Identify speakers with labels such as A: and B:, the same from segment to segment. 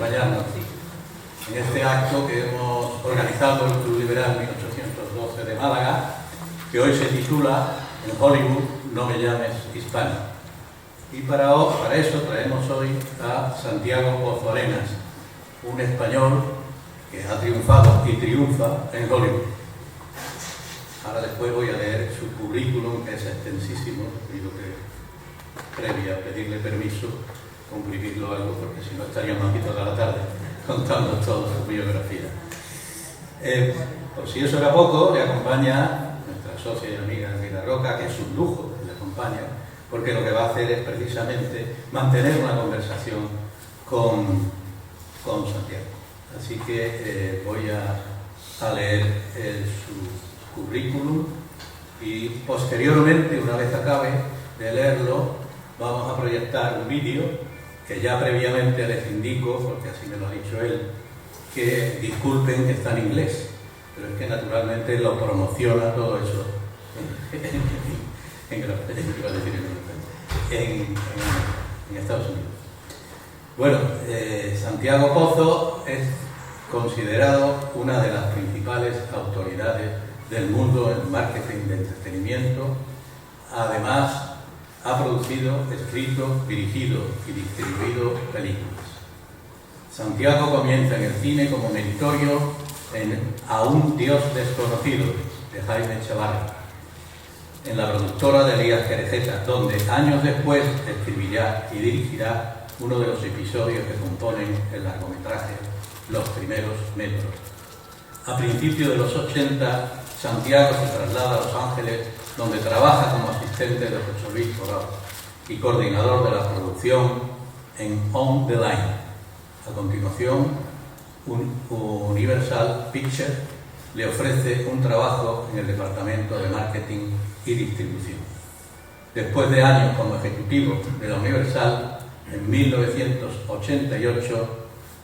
A: acompañarnos en este acto que hemos organizado el Club Liberal 1812 de Málaga, que hoy se titula En Hollywood no me llames hispano. Y para eso traemos hoy a Santiago Pozo Arenas, un español que ha triunfado y triunfa en Hollywood. Ahora después voy a leer su currículum, que es extensísimo, digo que previa a pedirle permiso, comprimirlo algo, porque si no estaríamos aquí toda la tarde contando toda su biografía. Por si eso era poco, le acompaña nuestra socia y amiga Elvira Roca, que es un lujo que le acompaña, porque lo que va a hacer es precisamente mantener una conversación con Santiago. Así que voy a leer su currículum y posteriormente, una vez acabe de leerlo, vamos a proyectar un vídeo que ya previamente les indico, porque así me lo ha dicho él, que disculpen que está en inglés, pero es que naturalmente lo promociona todo eso en Estados Unidos. Bueno, Santiago Pozo es considerado una de las principales autoridades del mundo en marketing de entretenimiento. Además, ha producido, escrito, dirigido y distribuido películas. Santiago comienza en el cine como meritorio en A un Dios desconocido, de Jaime Chavarri, en la productora de Elías Querejeta, donde años después escribirá y dirigirá uno de los episodios que componen el largometraje Los primeros metros. A principios de los 80, Santiago se traslada a Los Ángeles, donde trabaja como asistente de José Luis Corral y coordinador de la producción en On the Line. A continuación, Universal Pictures le ofrece un trabajo en el departamento de marketing y distribución. Después de años como ejecutivo de la Universal, en 1988,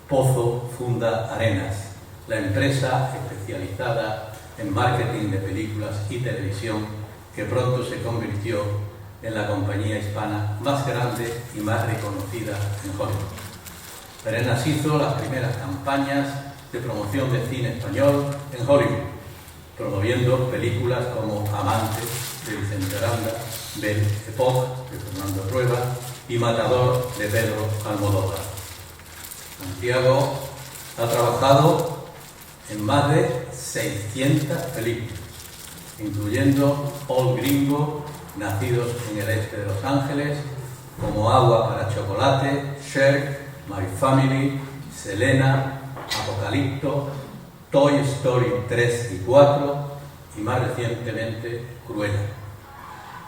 A: Pozo funda Arenas, la empresa especializada en marketing de películas y televisión, que pronto se convirtió en la compañía hispana más grande y más reconocida en Hollywood. Arenas hizo las primeras campañas de promoción de cine español en Hollywood, promoviendo películas como Amante, de Vicente Aranda, Belle Époque, de Fernando Trueba, y Matador, de Pedro Almodóvar. Santiago ha trabajado en más de 600 películas, incluyendo Old Gringo, Nacidos en el Este de Los Ángeles, Como Agua para Chocolate, Shrek, My Family, Selena, Apocalipto, Toy Story 3 y 4 y más recientemente Cruella.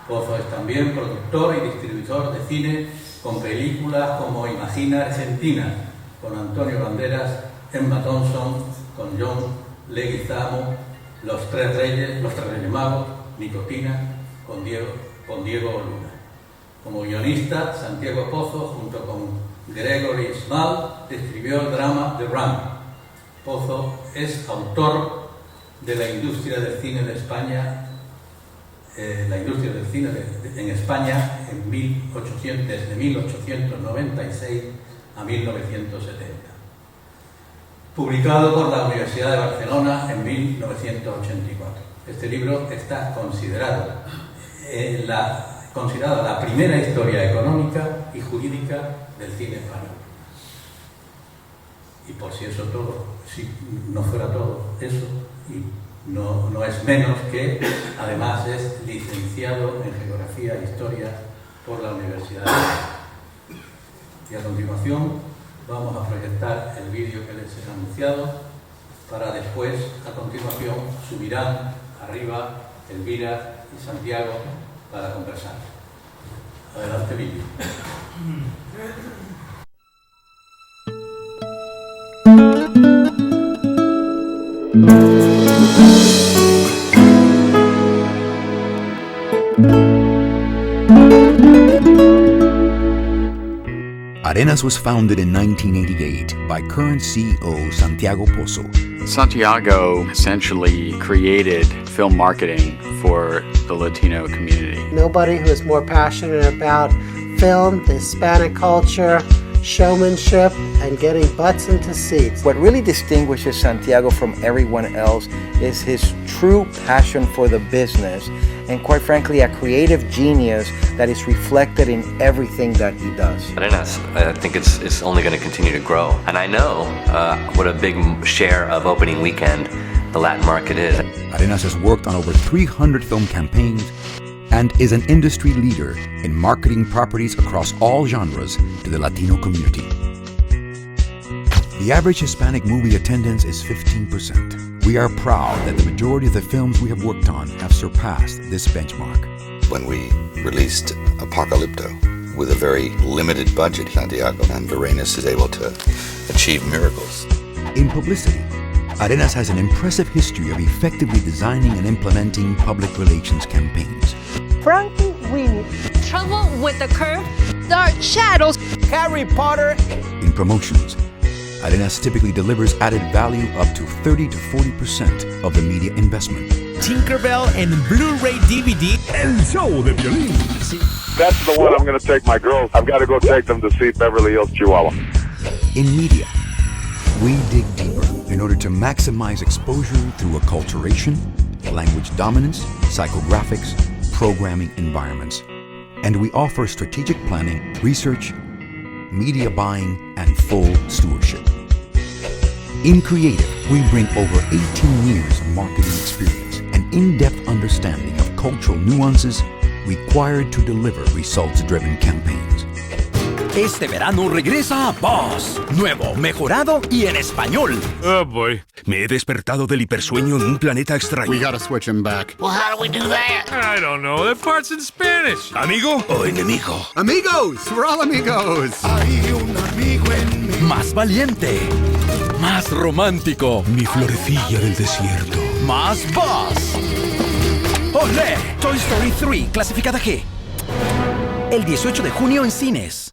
A: Pozo es también productor y distribuidor de cine con películas como Imagina Argentina, con Antonio Banderas, Emma Thompson, con John Leguizamo, Los Tres Reyes Magos, Nicotina, con Diego Luna. Como guionista, Santiago Pozo, junto con Gregory Small, escribió el drama The Run. Pozo es autor de la industria del cine de España, en España desde 1896 a 1970. Publicado por la Universidad de Barcelona en 1984. Este libro está considerada la primera historia económica y jurídica del cine español. Y por si eso todo, si no fuera todo eso, y no es menos que además es licenciado en Geografía e Historia por la Universidad de Madrid. Y a continuación vamos a proyectar el vídeo que les he anunciado, para después, a continuación, subirán arriba Elvira y Santiago para conversar. Adelante, vídeo.
B: Arenas was founded in 1988 by current CEO Santiago Pozo.
C: Santiago essentially created film marketing for the Latino community.
D: Nobody who is more passionate about film, the Hispanic culture, showmanship, and getting butts into seats.
E: What really distinguishes Santiago from everyone else is his true passion for the business and, quite frankly, a creative genius that is reflected in everything that he does.
F: Arenas, I think it's only going to continue to grow. And I know what a big share of opening weekend the Latin market is.
B: Arenas has worked on over 300 film campaigns and is an industry leader in marketing properties across all genres to the Latino community. The average Hispanic movie attendance is 15%. We are proud that the majority of the films we have worked on have surpassed this benchmark.
G: When we released Apocalypto with a very limited budget, Santiago and Arenas is able to achieve miracles.
B: In publicity, Arenas has an impressive history of effectively designing and implementing public relations campaigns.
D: Frankie Winnie.
H: Trouble with the Curve. Dark Shadows.
E: Harry Potter.
B: In promotions, Arenas typically delivers added value up to 30 to 40% of the media investment.
I: Tinkerbell and Blu-ray DVD.
J: El show de Piolín.
K: That's the one I'm going to take my girls. I've got to go take them to see Beverly Hills Chihuahua.
B: In media, we dig deeper in order to maximize exposure through acculturation, language dominance, psychographics, programming environments. And we offer strategic planning, research, media buying, and full stewardship. In creative, we bring over 18 years of marketing experience and in-depth understanding of cultural nuances required to deliver results-driven campaigns.
I: Este verano regresa Boss. Nuevo, mejorado y en español.
J: Oh boy. Me he despertado del hipersueño en un planeta extraño.
L: We gotta switch him back.
M: Well, how do we do that?
J: I don't know. That part's in Spanish. ¿Amigo o enemigo?
L: Amigos! We're all amigos!
J: Hay un amigo en mí.
I: Más valiente. Más romántico.
J: Mi florecilla del desierto.
I: Más Boss. ¡Olé! Toy Story 3, clasificada G. El 18 de junio en cines.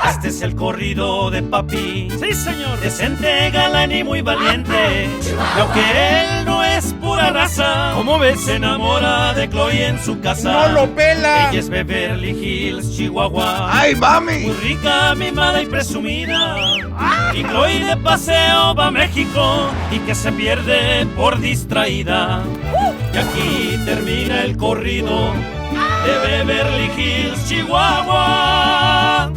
N: Este es el corrido de papi. Sí, señor. Decente, galán y muy valiente. Y aunque él no es pura raza, como ves, se enamora de Chloe en su casa.
E: ¡No lo pela!
N: Ella es Beverly Hills, Chihuahua.
E: ¡Ay, mami!
N: Muy rica, mimada y presumida. Y Chloe de paseo va a México y que se pierde por distraída. Y aquí termina el corrido de Beverly Hills, Chihuahua.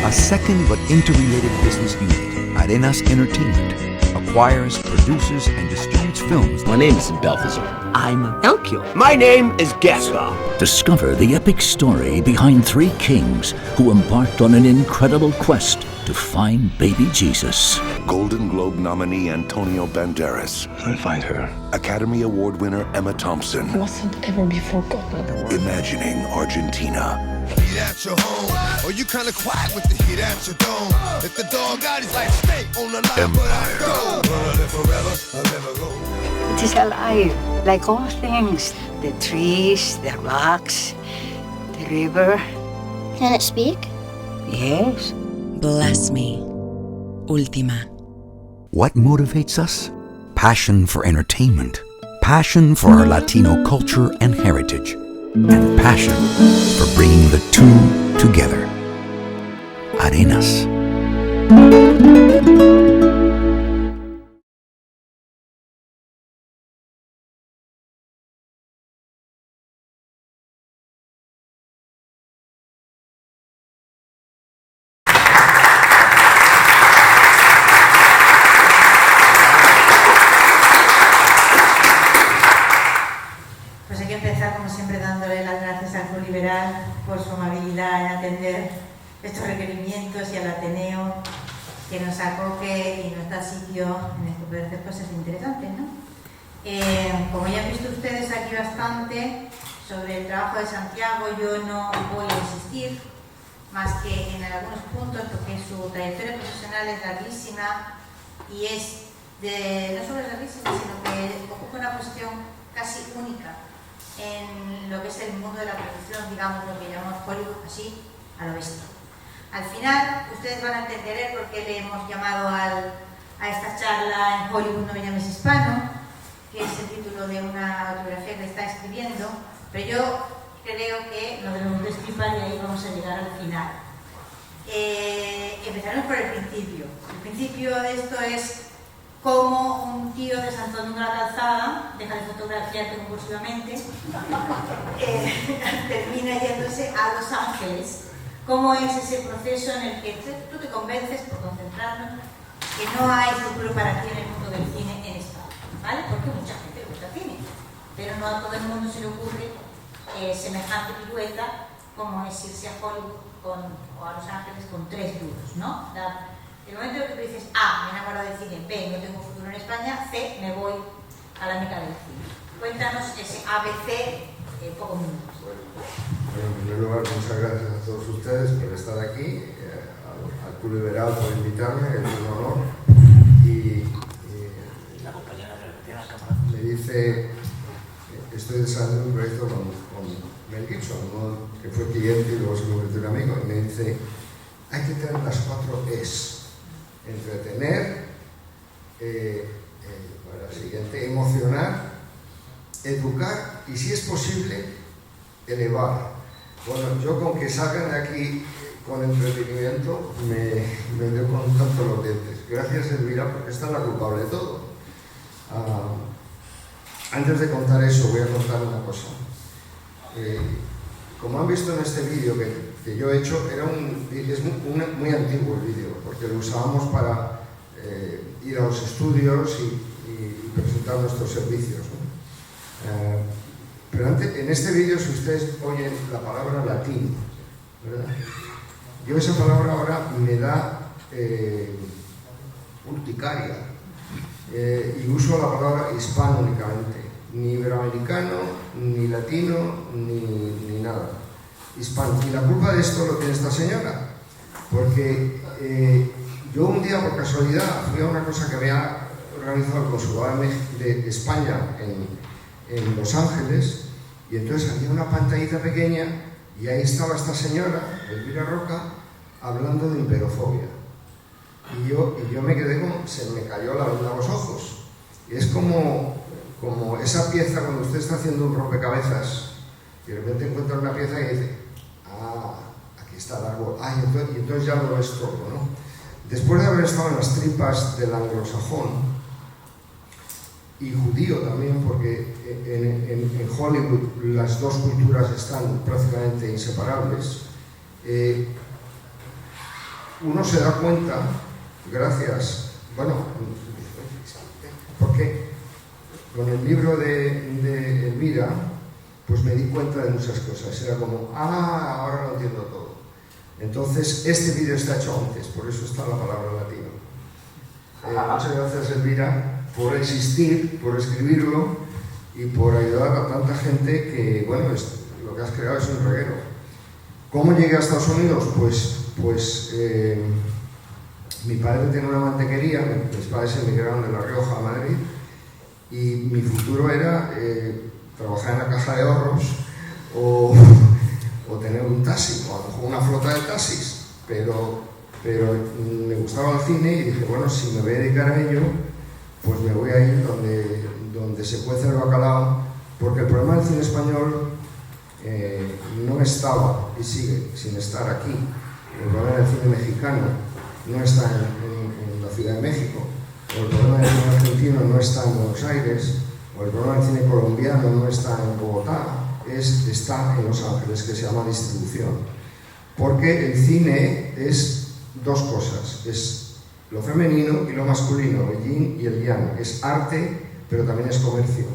B: A second but interrelated business unit, Arenas Entertainment, acquires, produces, and distributes films.
O: My name is Balthazar.
P: I'm Elkio.
O: My name is Gaspar.
P: Discover the epic story behind three kings who embarked on an incredible quest to find baby Jesus.
Q: Golden Globe nominee Antonio Banderas.
R: I'll find her.
Q: Academy Award winner Emma Thompson.
S: Mustn't ever be forgotten.
Q: Imagining Argentina.
T: Heat at your home, or you kinda quiet with the heat at your dome. If the dog out, he's like, stay on the line, but I go. Gonna live forever, I'll never go.
U: It is alive, like all things. The trees, the rocks, the river.
V: Can it speak?
U: Yes.
W: Bless me. Última.
B: What motivates us? Passion for entertainment, passion for our Latino culture and heritage, and passion for bringing the two together. Arenas.
X: Pues hay que empezar, como siempre, dándole las gracias al Club Liberal por su amabilidad en atender estos requerimientos y al Ateneo que nos acoge y nos da sitio en el que poder hacer cosas interesantes, ¿no? Como ya han visto ustedes aquí bastante sobre el trabajo de Santiago, yo no voy a insistir más que en algunos puntos porque su trayectoria profesional es larguísima y es no solo es larguísima, sino que ocupa una posición casi única en lo que es el mundo de la producción, digamos, lo que llamamos Hollywood, así, a lo bestia. Al final, ustedes van a entender por qué le hemos llamado a esta charla En Hollywood no me llames hispano, que es el título de una autobiografía que está escribiendo, Pero yo creo que no debemos destripar y ahí vamos a llegar al final. Empezaremos por el principio. El principio de esto es cómo un tío de Santo Domingo de la Calzada deja de fotografiar compulsivamente, termina yéndose a Los Ángeles. ¿Cómo es ese proceso en el que tú te convences, por concentrarnos, que no hay futuro para ti en el mundo del cine en España? ¿Vale? Porque mucha gente le gusta el cine, pero no a todo el mundo se le ocurre semejante pirueta como es irse a Hollywood o a Los Ángeles con 3 duros, ¿no? El momento en que tú dices, A, me enamoro del cine, B, no tengo futuro en España, C, me voy a la meca del cine. Cuéntanos ese ABC en pocos minutos.
A: Bueno, en primer lugar, muchas gracias a todos ustedes por estar aquí, al Club Liberal por invitarme, es un honor.
I: La compañera tiene la cámara.
A: Me dice, estoy desarrollando un proyecto con Mel Gibson, ¿no? Que fue cliente y luego se convirtió en amigo, y me dice, hay que tener las 4 E's: entretener, la siguiente, emocionar, educar y, si es posible, elevar. Bueno, yo con que salgan de aquí con entretenimiento me dio con tanto los dientes. Gracias, Elvira, porque esta es la culpable de todo. Antes de contar eso, voy a contar una cosa. Como han visto en este vídeo que yo he hecho, es muy antiguo el vídeo, porque lo usábamos para ir a los estudios y presentar nuestros servicios, ¿no? Pero antes, en este vídeo, si ustedes oyen la palabra latino, ¿verdad? Yo esa palabra ahora me da urticaria, y uso la palabra hispano únicamente, ni iberoamericano, ni latino, ni nada, hispano. Y la culpa de esto lo tiene esta señora, porque yo un día, por casualidad, fui a una cosa que había organizado el Consulado de España en Los Ángeles, y entonces había una pantallita pequeña y ahí estaba esta señora, Elvira Roca, hablando de imperofobia. Y yo me quedé se me cayó la venda a los ojos. Y es como esa pieza cuando usted está haciendo un rompecabezas y de repente encuentra una pieza y dice, aquí está el árbol, y entonces ya lo ves todo, ¿no? Después de haber estado en las tripas del anglosajón, y judío también, porque en Hollywood las dos culturas están prácticamente inseparables, uno se da cuenta, gracias, porque con el libro de Elvira, pues me di cuenta de muchas cosas, era como, ahora lo entiendo todo. Entonces, este vídeo está hecho antes, por eso está la palabra latino. Muchas gracias, Elvira, por existir, por escribirlo y por ayudar a tanta gente que, bueno, lo que has creado es un reguero. ¿Cómo llegué a Estados Unidos? Pues mi padre tenía una mantequería, mis padres se emigraron de La Rioja a Madrid, y mi futuro era trabajar en la caja de ahorros o tener un taxi, o a lo mejor una flota de taxis, pero me gustaba el cine y dije, bueno, si me voy a dedicar a ello, pues me voy a ir donde se cuece el bacalao, porque el problema del cine español no estaba y sigue sin estar aquí. El problema del cine mexicano no está en la Ciudad de México, o el problema del cine argentino no está en Buenos Aires, o el problema del cine colombiano no está en Bogotá, está en Los Ángeles, que se llama distribución. Porque el cine es dos cosas, es lo femenino y lo masculino, el yin y el yang. Es arte, pero también es comercio.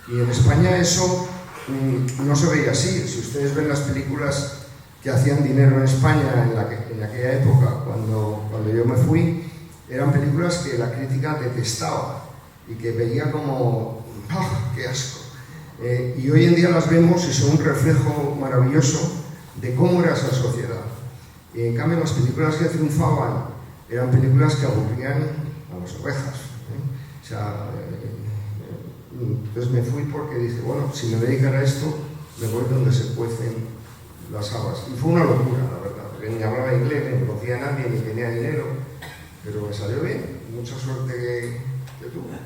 A: Y en España eso no se veía así. Si ustedes ven las películas que hacían dinero en España en aquella época, cuando yo me fui, eran películas que la crítica detestaba y que veía como ¡qué asco! Y hoy en día las vemos y son un reflejo maravilloso de cómo era esa sociedad. Y en cambio las películas que triunfaban eran películas que aburrían a las ovejas. Entonces me fui porque dije, bueno, si me voy a dedicar a esto, me voy donde se cuecen las habas. Y fue una locura, la verdad, porque ni hablaba inglés, ni conocía a nadie, ni tenía dinero, pero me salió bien, mucha suerte que tuve.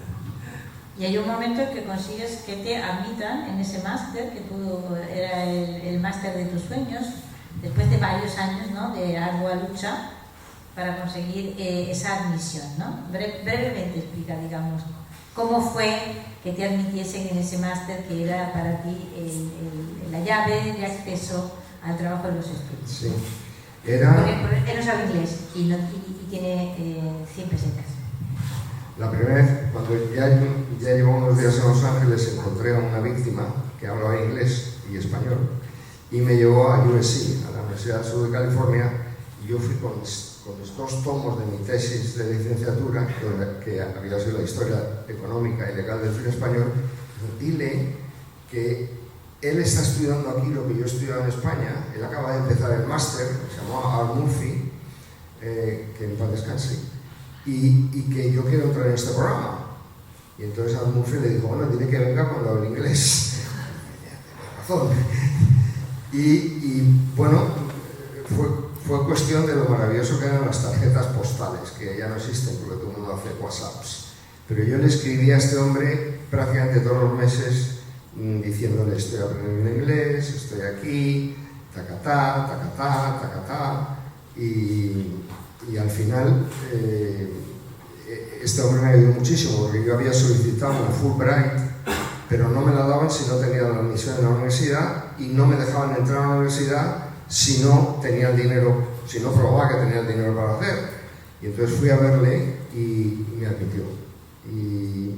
X: Y hay un momento en que consigues que te admitan en ese máster, que era el máster de tus sueños, después de varios años, ¿no?, de ardua lucha para conseguir esa admisión, ¿no? Brevemente explica, digamos, cómo fue que te admitiesen en ese máster que era para ti la llave de acceso al trabajo de los estudios.
A: Sí.
X: Porque él no sabe inglés y tiene 100 pesetas.
A: La primera vez, cuando ya llevo unos días en Los Ángeles, encontré a una víctima que hablaba inglés y español y me llevó a USC, a la Universidad del Sur de California, y yo fui con los 2 tomos de mi tesis de licenciatura, que había sido la historia económica y legal del cine español. Dile que él está estudiando aquí lo que yo he estudiado en España, él acaba de empezar el máster, se llamaba Art Murphy, que en paz descanse, y que yo quiero entrar en este programa. Y entonces Art Murphy le dijo, bueno, dile que venga cuando hable inglés. Tiene razón. Y bueno, fue cuestión de lo maravilloso que eran las tarjetas postales, que ya no existen porque todo el mundo hace WhatsApps. Pero yo le escribí a este hombre prácticamente todos los meses diciéndole, estoy aprendiendo inglés, estoy aquí, tacatá, tacatá, tacatá, y al final este hombre me ayudó muchísimo porque yo había solicitado una Fulbright, pero no me la daban si no tenía la admisión en la universidad y no me dejaban entrar a la universidad si no tenía el dinero, si no probaba que tenía el dinero para hacer. Y entonces fui a verle y me admitió. Y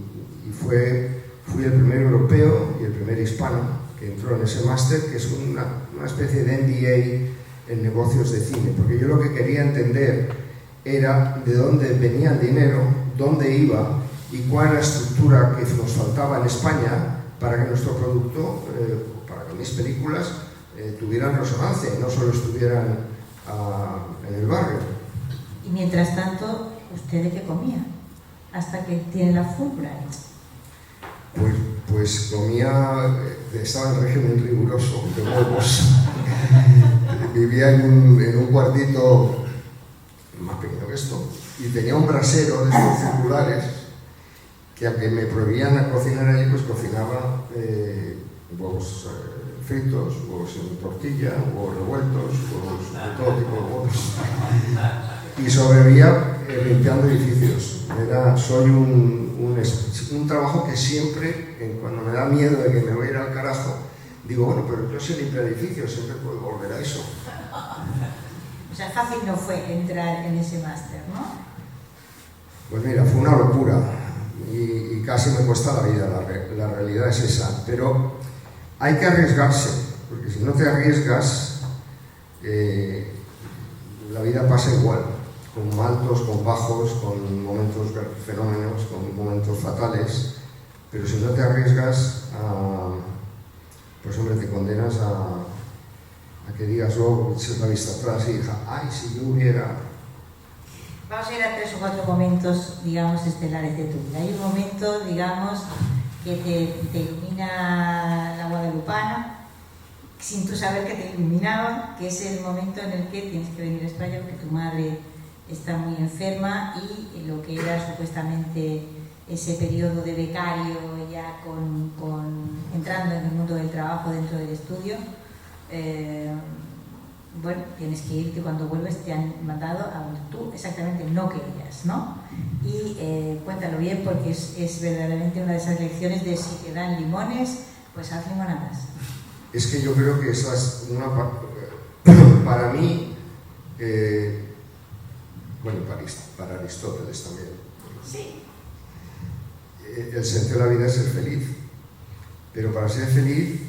A: fui el primer europeo y el primer hispano que entró en ese máster, que es una especie de MBA en negocios de cine, porque yo lo que quería entender era de dónde venía el dinero, dónde iba y cuál era la estructura que nos faltaba en España para que nuestro producto, para que mis películas tuvieran resonancia y no solo estuvieran en el barrio.
X: Y mientras tanto, ¿usted de qué comía? Hasta que tiene la Fulbright.
A: Pues comía, estaba en régimen riguroso de huevos. Vivía en un cuartito más pequeño que esto y tenía un brasero de estos circulares que aunque me prohibían a cocinar allí, pues cocinaba huevos fritos, huevos en tortilla, huevos revueltos, huevos de todo tipo de huevos. Y sobrevivía limpiando edificios. Soy un trabajo que siempre, cuando me da miedo de que me voy a ir al carajo, digo, bueno, pero yo sé limpiar edificios, siempre puedo volver a eso.
X: O sea, fácil no fue entrar en ese máster, ¿no?
A: Pues mira, fue una locura y casi me cuesta la vida, la realidad es esa. Pero hay que arriesgarse, porque si no te arriesgas, la vida pasa igual, con altos, con bajos, con momentos fenómenos, con momentos fatales, pero si no te arriesgas, pues hombre, te condenas a que digas, luego echas la vista atrás y digas, ay, si yo hubiera...
X: Vamos a ir a 3 o 4 momentos, digamos, estelares de tu vida. Hay un momento, digamos, que te ilumina la Guadalupana, sin tú saber que te iluminaba, que es el momento en el que tienes que venir a España porque tu madre está muy enferma y lo que era supuestamente ese periodo de becario ya entrando en el mundo del trabajo dentro del estudio, bueno, tienes que irte, cuando vuelves te han mandado a donde tú exactamente no querías, ¿no? Y cuéntalo bien porque es verdaderamente una de esas lecciones de si te dan limones, pues haz limonadas.
A: Es que yo creo que esa es una para mí, bueno, para Aristóteles también.
X: Sí.
A: El sentido de la vida es ser feliz, pero para ser feliz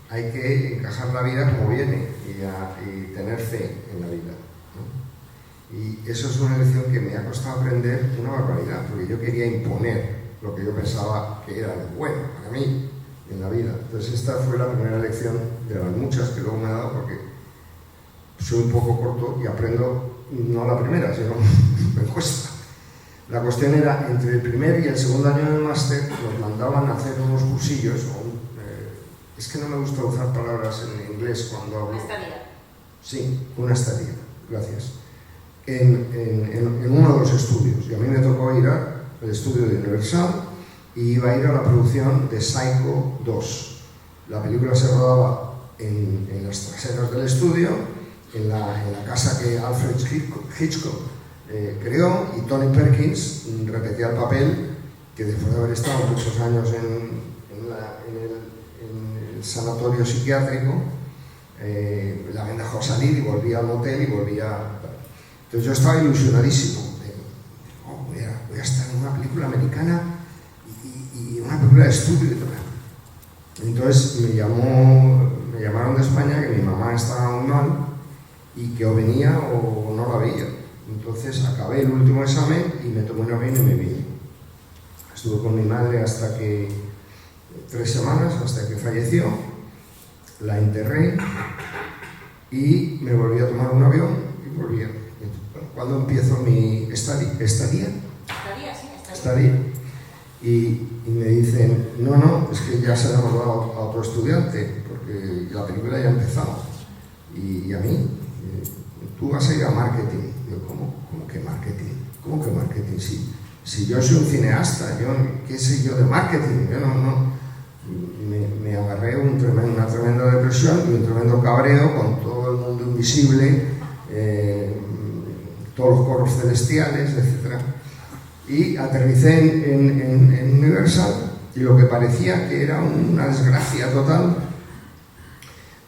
A: hay que encajar la vida como viene y tener fe en la vida, ¿no? Y eso es una lección que me ha costado aprender una barbaridad, porque yo quería imponer lo que yo pensaba que era bueno para mí en la vida. Entonces esta fue la primera lección de las muchas que luego me ha dado, porque soy un poco corto y aprendo, no la primera, sino me cuesta. La cuestión era, entre el primer y el segundo año del máster nos mandaban a hacer unos cursillos, es que no me gusta usar palabras en inglés cuando hablo.
X: Una estadía.
A: Sí, una estadía, gracias. En uno de los estudios, y a mí me tocó ir al estudio de Universal, y iba a ir a la producción de Psycho 2. La película se rodaba en las traseras del estudio, en la casa que Alfred Hitchcock creó, y Tony Perkins repetía el papel que después de haber estado muchos años en el sanatorio psiquiátrico, la habían dejado salir y volvía al motel y volvía. Entonces yo estaba ilusionadísimo. Voy a estar en una película americana y una película de estudio. Entonces me llamaron de España que mi mamá estaba muy mal y que o venía o no la veía. Entonces acabé el último examen y me tomé un avión y me vine. Estuve con mi madre hasta que 3 semanas, hasta que falleció. La enterré y me volví a tomar un avión y volví. ¿Cuándo empiezo mi estadía? Estadía. Y me dicen, no, es que ya se la hemos dado a otro estudiante, porque la película ya ha empezado. Y a mí, tú vas a ir a marketing. Yo, ¿cómo que marketing? ¿Cómo que marketing? Si yo soy un cineasta, ¿qué sé yo de marketing? Yo no. Me agarré una tremenda depresión y un tremendo cabreo con todo el mundo invisible, todos los coros celestiales, etc. Y aterricé en Universal, y lo que parecía que era una desgracia total,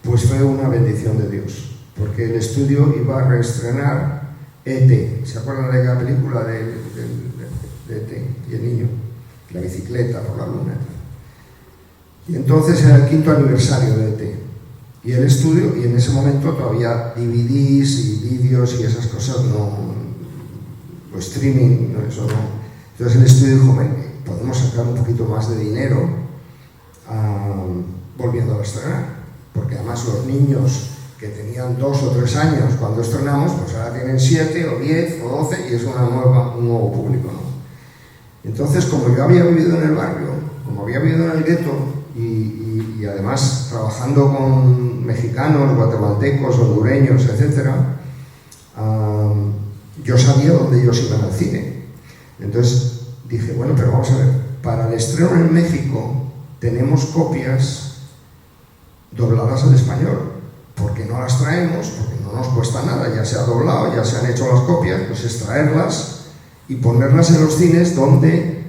A: pues fue una bendición de Dios, porque el estudio iba a reestrenar E.T. ¿Se acuerdan de la película de E.T. y el niño? La bicicleta por la luna. Y entonces era el 5º aniversario de E.T. Y el estudio, y en ese momento todavía DVDs y vídeos y esas cosas o streaming, eso no. Entonces el estudio dijo, podemos sacar un poquito más de dinero volviendo a estrenar, porque además los niños que tenían 2 o 3 años cuando estrenamos, pues ahora tienen 7 o 10 o 12 y es un nuevo público, ¿no? Entonces, como yo había vivido en el barrio, como había vivido en el gueto, y además trabajando con mexicanos, guatemaltecos, hondureños, etc., yo sabía dónde ellos iban al cine. Entonces dije, bueno, pero vamos a ver, para el estreno en México tenemos copias dobladas al español, porque no las traemos, porque no nos cuesta nada, ya se ha doblado, ya se han hecho las copias, pues es traerlas y ponerlas en los cines donde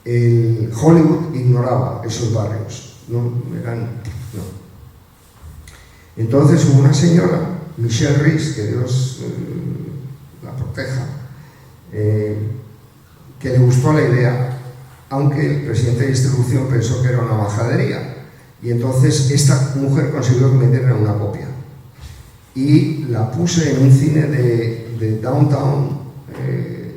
A: el Hollywood ignoraba esos barrios. No. Entonces hubo una señora, Michelle Reese, que Dios la proteja, que le gustó la idea, aunque el presidente de distribución pensó que era una majadería. Y entonces esta mujer consiguió que me dieran una copia. Y la puse en un cine de downtown,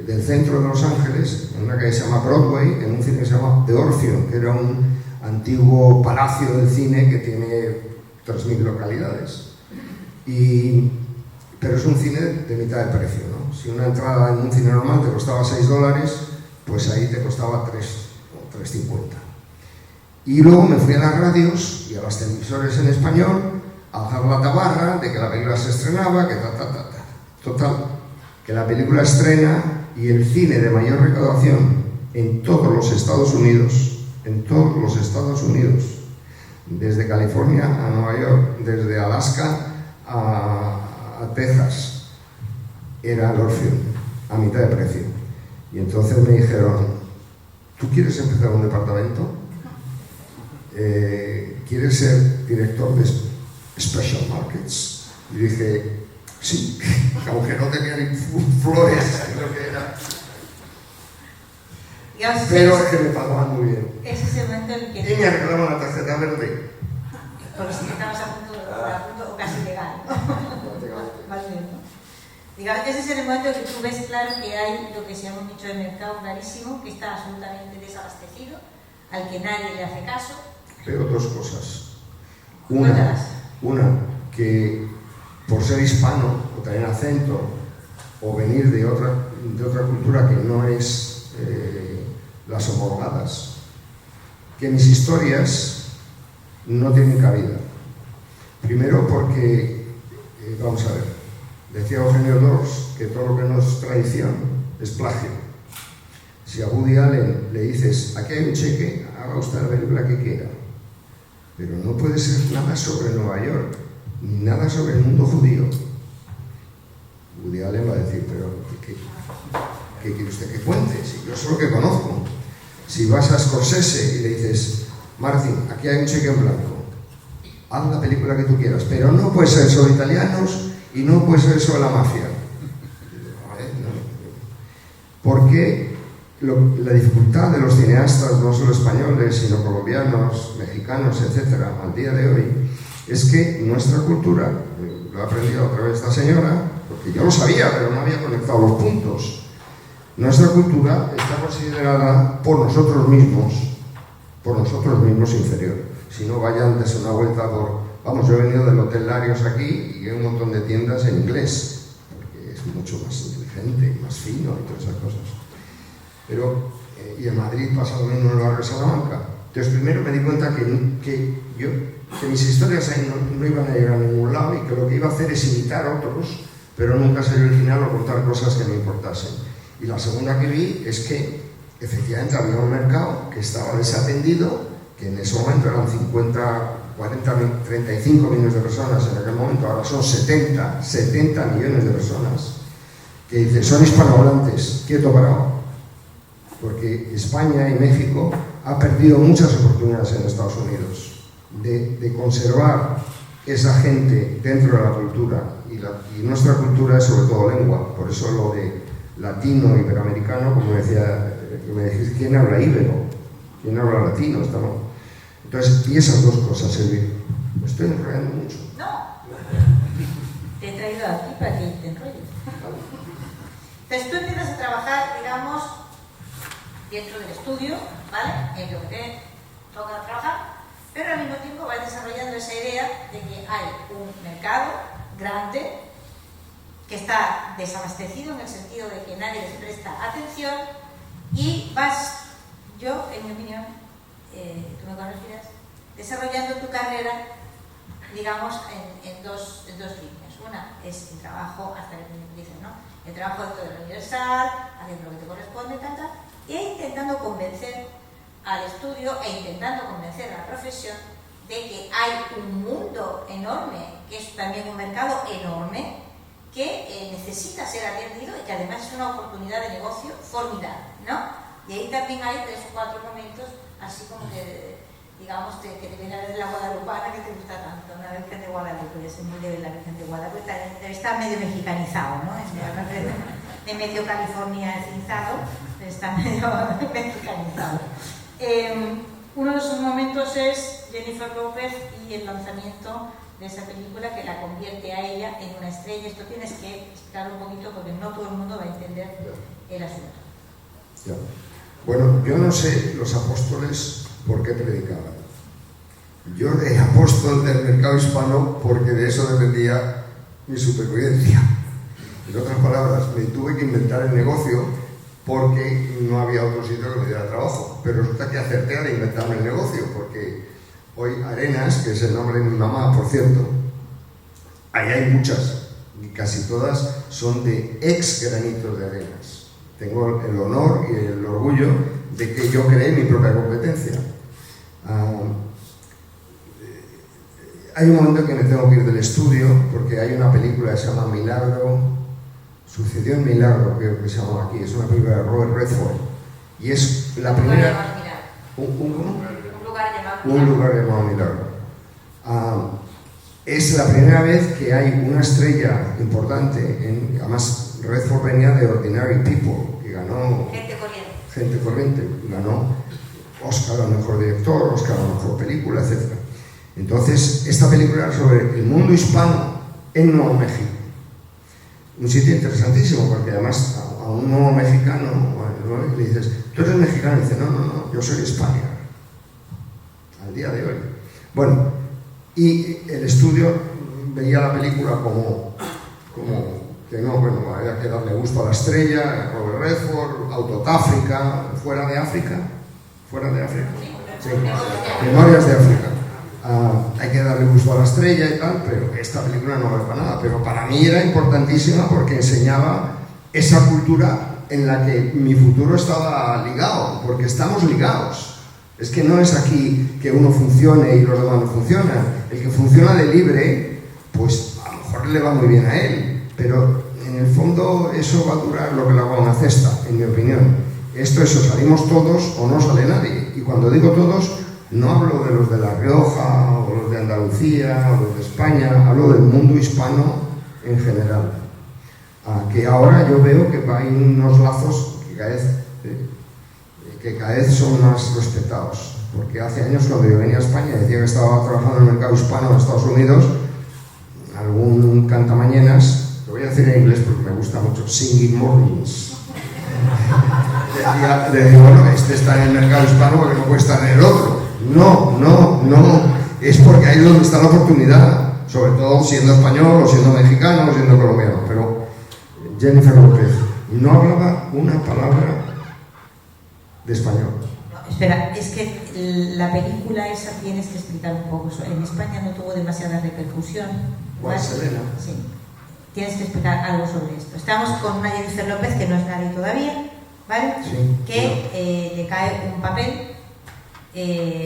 A: del centro de Los Ángeles, en una calle que se llama Broadway, en un cine que se llama The Orpheum, que era un antiguo palacio del cine que tiene 3.000 localidades. Pero es un cine de mitad de precio, ¿no? Si una entrada en un cine normal te costaba $6, pues ahí te costaba 3 o 3.50. Y luego me fui a las radios y a los televisores en español a alzar la tabarra de que la película se estrenaba, que Total, que la película estrena y el cine de mayor recaudación en todos los Estados Unidos, desde California a Nueva York, desde Alaska a Texas, era el Orpheum, a mitad de precio. Y entonces me dijeron, ¿tú quieres empezar un departamento? ¿Quieres ser director de Special Markets? Y dije, sí, aunque no tenía ni flores, creo que era. Pero es que me pagaban muy bien.
X: Ese es el momento en que...
A: Y me arreglaron la tarjeta verde.
X: Porque si estabas a punto o casi legal, ¿no? Más bien, ¿no? Digamos, ese es el momento en que tú ves claro que hay lo que se llama un nicho de mercado clarísimo, que está absolutamente desabastecido, al que nadie le hace caso.
A: Pero 2 cosas. Una, que por ser hispano, o tener acento, o venir de otra cultura que no es las homologadas, que mis historias no tienen cabida. Primero porque, vamos a ver, decía Eugenio Dors que todo lo que no es tradición es plagio. Si a Woody Allen le dices, aquí hay un cheque, haga usted la película que quiera, pero no puede ser nada sobre Nueva York, ni nada sobre el mundo judío. Woody Allen va a decir, pero ¿qué quiere usted que cuente? Si yo solo que conozco. Si vas a Scorsese y le dices, Martin, aquí hay un cheque en blanco, haz la película que tú quieras, pero no puede ser sobre italianos y no puede ser sobre la mafia. Porque la dificultad de los cineastas, no solo españoles, sino colombianos, mexicanos, etcétera, al día de hoy, es que nuestra cultura, lo he aprendido a través de esta señora, porque yo lo sabía, pero no había conectado los puntos. Nuestra cultura está considerada por nosotros mismos inferior. Si no, vayan desde una vuelta por... Vamos, yo he venido del Hotel Larios aquí y hay un montón de tiendas en inglés, porque es mucho más inteligente y más fino y todas esas cosas. Pero, y en Madrid pasa lo mismo en el barrio de Salamanca. Entonces, primero me di cuenta que mis historias ahí no iban a llegar a ningún lado y que lo que iba a hacer es imitar a otros, pero nunca ser original o contar cosas que me importasen. Y la segunda que vi es que efectivamente había un mercado que estaba desatendido, que en ese momento eran 50, 40, 35 millones de personas en aquel momento, ahora son 70 millones de personas, que dicen, son hispanohablantes, quieto parado. Porque España y México ha perdido muchas oportunidades en Estados Unidos de conservar esa gente dentro de la cultura. Y nuestra cultura es sobre todo lengua, por eso lo de latino, iberoamericano, como decía, me dijiste, ¿quién habla íbero? ¿Quién habla latino? Entonces, y esas dos cosas, Elvira. Me estoy enrollando mucho.
X: No, te he traído aquí para que te enrolles. Entonces tú empiezas a trabajar, digamos, dentro del estudio, ¿vale? En lo que te toca trabajar, pero al mismo tiempo vas desarrollando esa idea de que hay un mercado grande que está desabastecido en el sentido de que nadie les presta atención y vas, yo, en mi opinión, tú me corregirás, desarrollando tu carrera, digamos, en dos líneas. Una es el trabajo, hasta que dicen, ¿no? El trabajo dentro de la Universal, haciendo lo que te corresponde, e intentando convencer al estudio e intentando convencer a la profesión de que hay un mundo enorme, que es también un mercado enorme, que necesita ser atendido y que además es una oportunidad de negocio formidable, ¿no? Y ahí también hay 3 o 4 momentos, así como que, digamos, que te viene a ver la guadalupana que te gusta tanto, una Virgen de Guadalupe, es muy de la Virgen de Guadalupe, está medio mexicanizado, ¿no? De medio californianizado, está medio mexicanizado. Uno de esos momentos es Jennifer López y el lanzamiento de esa película que la convierte a ella en una estrella. Esto tienes que explicar un poquito porque no todo el mundo va a entender el asunto.
A: Ya. Bueno, yo no sé los apóstoles por qué predicaban. Yo era apóstol del mercado hispano porque de eso dependía mi supervivencia. En otras palabras, me tuve que inventar el negocio porque no había otro sitio que me diera trabajo. Pero resulta que acerté al inventarme el negocio porque hoy Arenas, que es el nombre de mi mamá, por cierto, ahí hay muchas y casi todas son de ex granitos de arenas. Tengo el honor y el orgullo de que yo creé mi propia competencia. Hay un momento en que me tengo que ir del estudio porque hay una película que se llama Milagro, Sucedió un Milagro, creo que se llama aquí, es una película de Robert Redford y es la primera... Un lugar llamado Milagro. Es la primera vez que hay una estrella importante, además Redford venía de Ordinary People, que ganó... Gente corriente. Ganó Oscar al mejor director, Oscar a la mejor película, etc. Entonces, esta película era sobre el mundo hispano en Nuevo México. Un sitio interesantísimo, porque además a un nuevo mexicano le dices, ¿tú eres mexicano? Y dice, no, yo soy España. Al día de hoy. Bueno, y el estudio veía la película como que no, bueno, había que darle gusto a la estrella, Robert Redford, Out of Africa, fuera de África, sí, Memorias de África. Hay que darle gusto a la estrella y tal, pero esta película no vale para nada, pero para mí era importantísima porque enseñaba esa cultura en la que mi futuro estaba ligado, porque estamos ligados. Es que no es aquí que uno funcione y los demás no funcionan. El que funciona de libre, pues a lo mejor le va muy bien a él, pero en el fondo eso va a durar lo que le haga una cesta, en mi opinión. Esto es, o salimos todos o no sale nadie. Y cuando digo todos, no hablo de los de La Rioja, o los de Andalucía, o los de España, hablo del mundo hispano en general. Que ahora yo veo que hay unos lazos que cada vez son más respetados. Porque hace años, cuando yo venía a España, decía que estaba trabajando en el mercado hispano en Estados Unidos, algún cantamañanas, lo voy a decir en inglés porque me gusta mucho, Singing Mornings. Le digo, bueno, este está en el mercado hispano porque no puede estar en el otro. No, es porque ahí es donde está la oportunidad, sobre todo siendo español, o siendo mexicano, o siendo colombiano. Pero Jennifer López no hablaba una palabra de español.
X: Espera, es que la película esa tienes que explicar un poco. En España no tuvo demasiada repercusión.
A: ¿Cuál, Selena?
X: Sí. Tienes que explicar algo sobre esto. Estamos con una Jennifer López que no es nadie todavía, ¿vale?
A: Sí,
X: que le cae un papel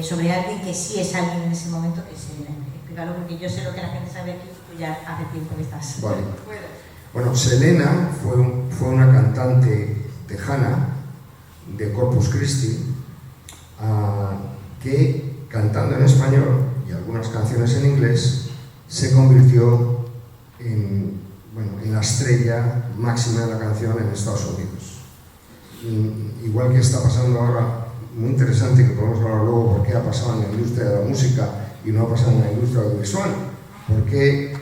X: sobre alguien que sí es alguien en ese momento, que es Selena. Explícalo, porque yo sé lo que la gente sabe aquí, tú ya hace tiempo que estás.
A: Vale. Bueno, Selena fue una cantante tejana de Corpus Christi que, cantando en español y algunas canciones en inglés, se convirtió en la estrella máxima de la canción en Estados Unidos. Igual que está pasando ahora, muy interesante, que podemos hablar luego por qué ha pasado en la industria de la música y no ha pasado en la industria audiovisual, porque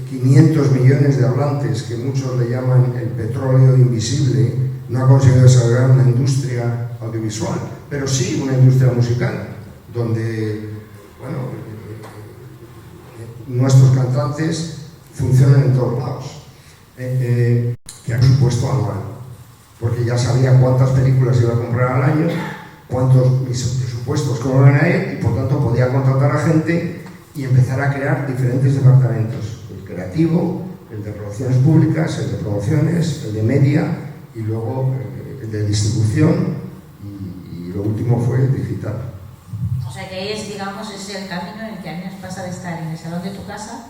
A: 500 millones de hablantes, que muchos le llaman el petróleo invisible, no ha conseguido desarrollar una industria audiovisual, pero sí una industria musical, donde, nuestros cantantes funcionan en todos lados, que ha supuesto anual, porque ya sabía cuántas películas iba a comprar al año, cuántos presupuestos cobraban a él, y por tanto podía contratar a gente y empezar a crear diferentes departamentos: el creativo, el de relaciones públicas, el de promociones, el de media, y luego el de distribución, y lo último fue el digital.
X: O sea que es, digamos, es el camino en el que años pasa de estar en el salón de tu casa,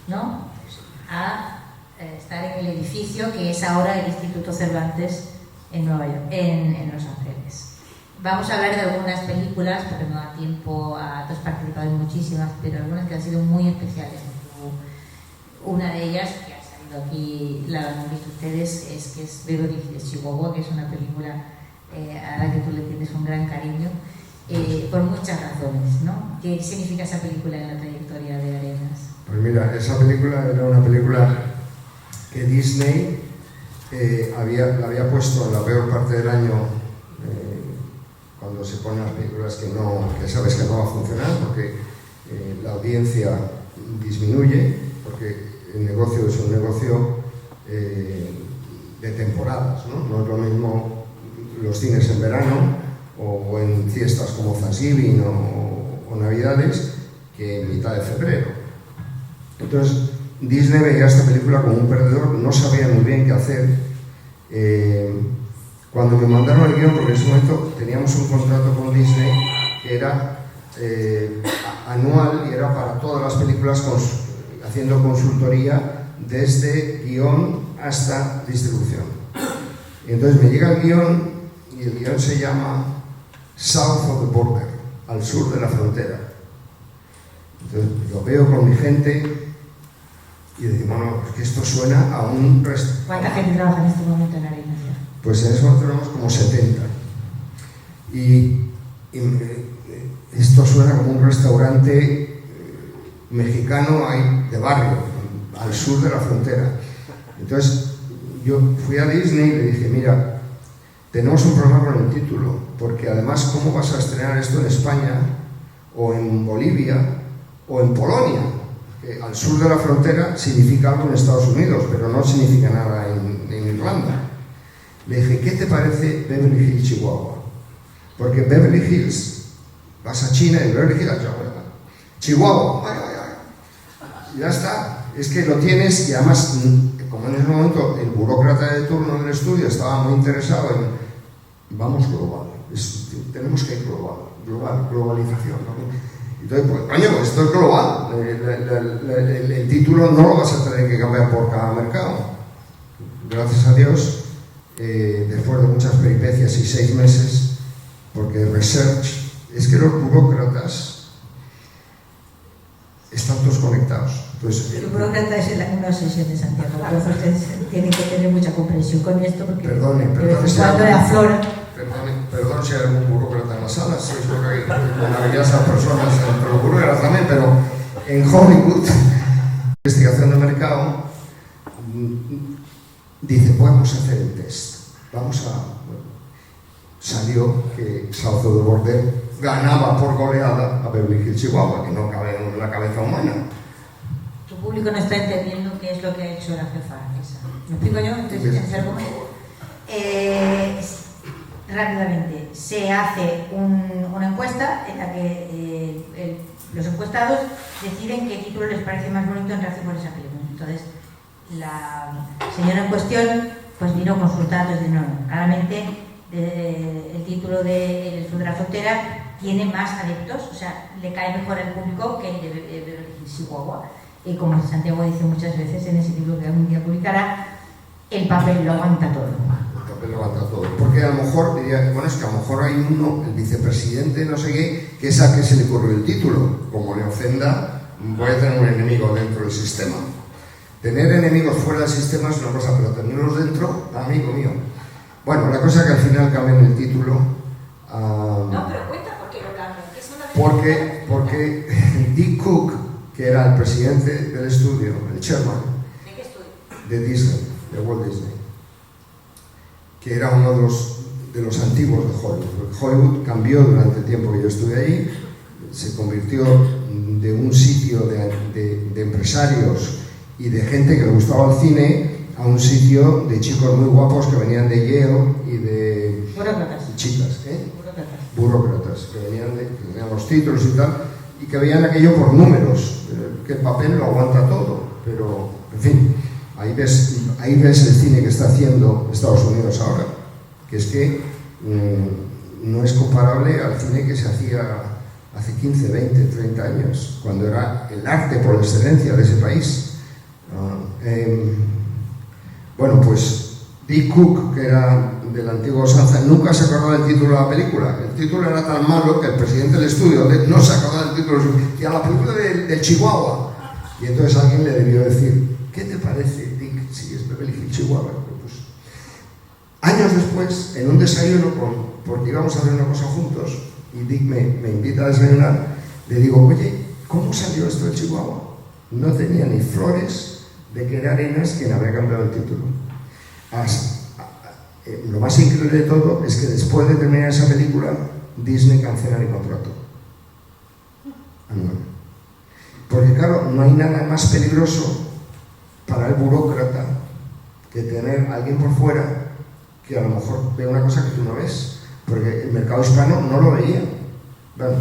X: ¿no?, a estar en el edificio que es ahora el Instituto Cervantes en Nueva York, en Los Ángeles. Vamos a hablar de algunas películas, porque no da tiempo, tú has participado en muchísimas, pero algunas que han sido muy especiales. Una de ellas, que ha salido aquí, la han visto ustedes, es Beverly Hills Chihuahua, que es una película a la que tú le tienes un gran cariño, por muchas razones, ¿no? ¿Qué significa esa película en la trayectoria de Arenas?
A: Pues mira, esa película era una película que Disney la había puesto en la peor parte del año, cuando se ponen las películas que sabes que no va a funcionar, porque la audiencia disminuye, porque el negocio es un negocio de temporadas, ¿no? No es lo mismo los cines en verano o en fiestas como Thanksgiving o Navidades que en mitad de febrero. Entonces Disney veía esta película como un perdedor, no sabía muy bien qué hacer. Cuando me mandaron el guión, porque en ese momento teníamos un contrato con Disney que era anual y era para todas las películas, haciendo consultoría desde guión hasta distribución. Y entonces me llega el guión, y el guión se llama South of the Border, al sur de la frontera. Entonces lo veo con mi gente y decimos, bueno, es que esto suena a un restaurante.
X: ¿Cuánta gente trabaja en este momento en Arenas?
A: Pues en ese momento tenemos como 70. Y esto suena como un restaurante mexicano ahí de barrio, al sur de la frontera. Entonces yo fui a Disney y le dije, mira, tenemos un problema con el título, porque además, ¿cómo vas a estrenar esto en España, o en Bolivia, o en Polonia? Que al sur de la frontera significa algo en Estados Unidos, pero no significa nada en Irlanda. Le dije, ¿qué te parece Beverly Hills Chihuahua? Porque Beverly Hills, vas a China y Beverly Hills, Chihuahua, ya está. Es que lo tienes, y además, como en ese momento el burócrata de turno del estudio estaba muy interesado en vamos global, tenemos que ir globalización, ¿no? Entonces, pues, coño, esto es global, el título no lo vas a tener que cambiar por cada mercado. Gracias a Dios, después de muchas peripecias y 6 meses, porque research, es que los burócratas están todos conectados. Entonces,
X: el burócrata es una obsesión de Santiago, entonces ustedes tienen que tener mucha comprensión con esto, porque
A: perdone si hay algún burócrata en la sala, si es lo que hay maravillosas personas entre los burócratas también, pero en Hollywood, investigación de mercado, dice, vamos a hacer el test, salió que South of the Border ganaba por goleada a Beverly Hills, Chihuahua, que no cabe en la cabeza humana.
X: Tu público no está entendiendo qué es lo que ha hecho la jefa esa. ¿Me explico yo? Entonces, rápidamente, se hace una encuesta en la que los encuestados deciden qué título les parece más bonito en relación con esa película. Entonces, la señora en cuestión pues vino a consultar desde no, claramente el título de El Sur de la Frontera tiene más adeptos, o sea, le cae mejor al público que el de Chihuahua. Y como Santiago dice muchas veces en ese título que algún día publicará, el papel lo aguanta todo.
A: El papel lo aguanta todo. Porque a lo mejor diría, bueno, es que a lo mejor hay uno, el vicepresidente, no sé qué, que es a que se le ocurrió el título. Como le ofenda, voy a tener un enemigo dentro del sistema. Tener enemigos fuera del sistema es una cosa, pero tenerlos dentro, amigo mío. Bueno, la cosa es que al final cambian el título.
X: No, pero cuenta por qué lo cambian.
A: Porque Dick Cook, que era el presidente del estudio, el chairman,
X: ¿de qué estudio?
A: De Disney, de Walt Disney, que era uno de los antiguos de Hollywood. Porque Hollywood cambió durante el tiempo que yo estuve ahí, se convirtió de un sitio de empresarios y de gente que le gustaba el cine a un sitio de chicos muy guapos que venían de Yale y de chicas, burócratas que tenían los títulos y tal, y que veían aquello por números, que el papel lo aguanta todo, pero en fin, ahí ves el cine que está haciendo Estados Unidos ahora, que es que no es comparable al cine que se hacía hace 15, 20, 30 años, cuando era el arte por excelencia de ese país. Bueno, pues Dick Cook, que era de la antigua usanza, nunca se acordaba del título de la película. El título era tan malo que el presidente del estudio no se acordaba del título, y a la película del Chihuahua. Y entonces alguien le debió decir, ¿qué te parece, Dick, si es Beverly Hills, Chihuahua? Pues, años después, en un desayuno, porque íbamos a hacer una cosa juntos, y Dick me invita a desayunar, le digo, oye, ¿cómo salió esto de Chihuahua? No tenía ni flores de que era Arenas quien había cambiado el título. Lo más increíble de todo es que después de terminar esa película, Disney cancela el contrato anual. Porque claro, no hay nada más peligroso para el burócrata que tener a alguien por fuera que a lo mejor ve una cosa que tú no ves, porque el mercado hispano no lo veía. Bueno,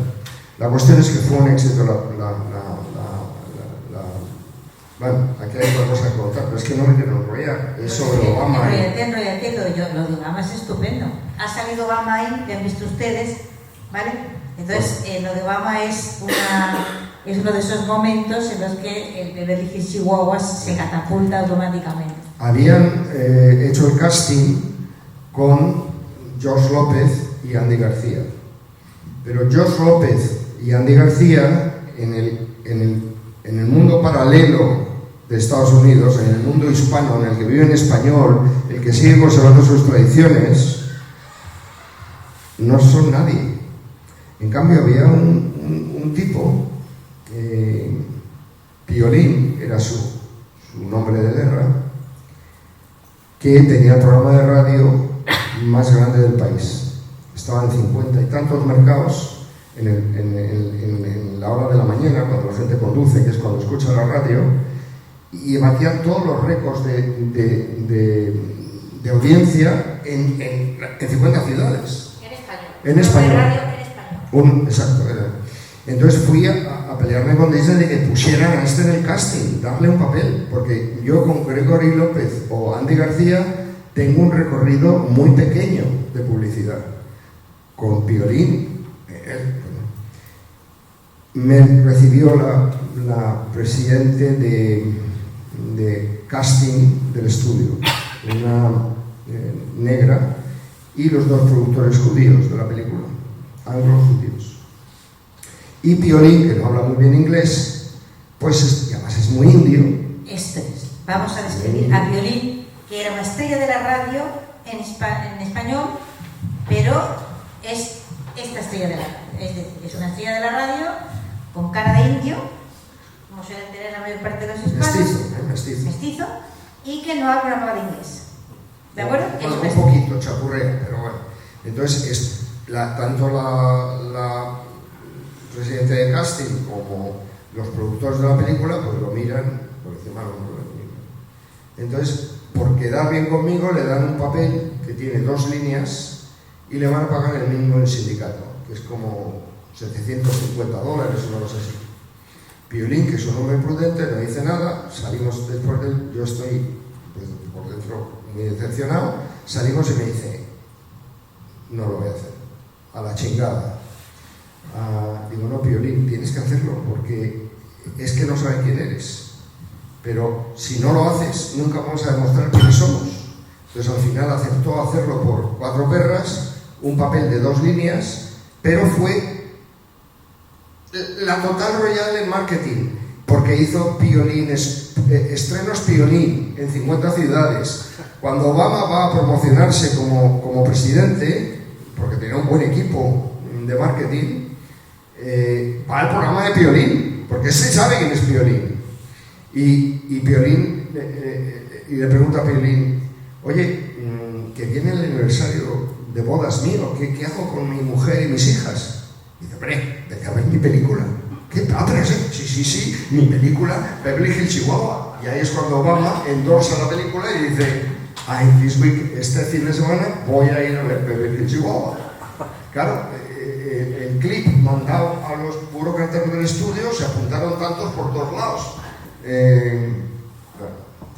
A: la cuestión es que fue un éxito bueno, aquí hay otra cosa que contar, pero es que no me quiero enrollar, es sobre Obama.
X: Enrollate, lo de Obama es estupendo. Ha salido Obama ahí, lo han visto ustedes, ¿vale? Entonces, lo de Obama es uno de esos momentos en los que el Beverly Hills Chihuahua se catapulta automáticamente.
A: Habían hecho el casting con George López y Andy García, pero George López y Andy García en el mundo paralelo de Estados Unidos, en el mundo hispano, en el que vive en español, el que sigue conservando sus tradiciones, no son nadie. En cambio había un tipo, Piolín, era su nombre de guerra, que tenía el programa de radio más grande del país. Estaba en 50 y tantos mercados en la hora de la mañana, cuando la gente conduce, que es cuando escucha la radio, y batían todos los récords de audiencia en 50 ciudades. En español. Exacto. Entonces fui a pelearme con Disney de que pusieran a este en el casting, darle un papel, porque yo con Gregory López o Andy García tengo un recorrido muy pequeño de publicidad. Con Piolín, me recibió la presidente de casting del estudio, una negra, y los dos productores judíos de la película, anglo-judíos. Y Piolín, que no habla muy bien inglés, pues además es muy indio.
X: Vamos a describir a Piolín, que era una estrella de la radio en español, pero es esta estrella de la radio. Es decir, es una estrella de la radio con cara de indio, como suelen tener la mayor parte de los hispanos. Mestizo. Y que no habla una palabra de inglés. ¿De acuerdo?
A: Bueno, un poquito, chapurrea, pero bueno. Entonces, tanto la presidenta de casting como los productores de la película, pues lo miran por encima del hombro. Entonces, por quedar bien conmigo, le dan un papel que tiene 2 líneas y le van a pagar el mínimo del sindicato, que es como $750 o una cosa así. Piolín, que es un hombre prudente, no dice nada, salimos después yo estoy pues, por dentro muy decepcionado, salimos y me dice, no lo voy a hacer, a la chingada. Digo, no, Piolín, tienes que hacerlo porque es que no sabes quién eres. Pero si no lo haces, nunca vamos a demostrar quiénes somos. Entonces al final aceptó hacerlo por 4 perras, un papel de 2 líneas, pero fue la total royal en marketing, porque hizo Piolín, estrenos Piolín en 50 ciudades. Cuando Obama va a promocionarse como presidente, porque tenía un buen equipo de marketing, va al programa de Piolín, porque se sabe quién es Piolín. Y Piolín, y le pregunta a Piolín, oye, que viene el aniversario de bodas mío, ¿qué hago con mi mujer y mis hijas? Y dice, hombre, vete a ver mi película. ¿Qué? Pero sí, mi película, Beverly Hills, Chihuahua. Y ahí es cuando Obama endorsa la película y dice, this week, este fin de semana, voy a ir a ver Beverly Hills, Chihuahua. Claro, el clip mandado a los burócratas del estudio, se apuntaron tantos por todos lados.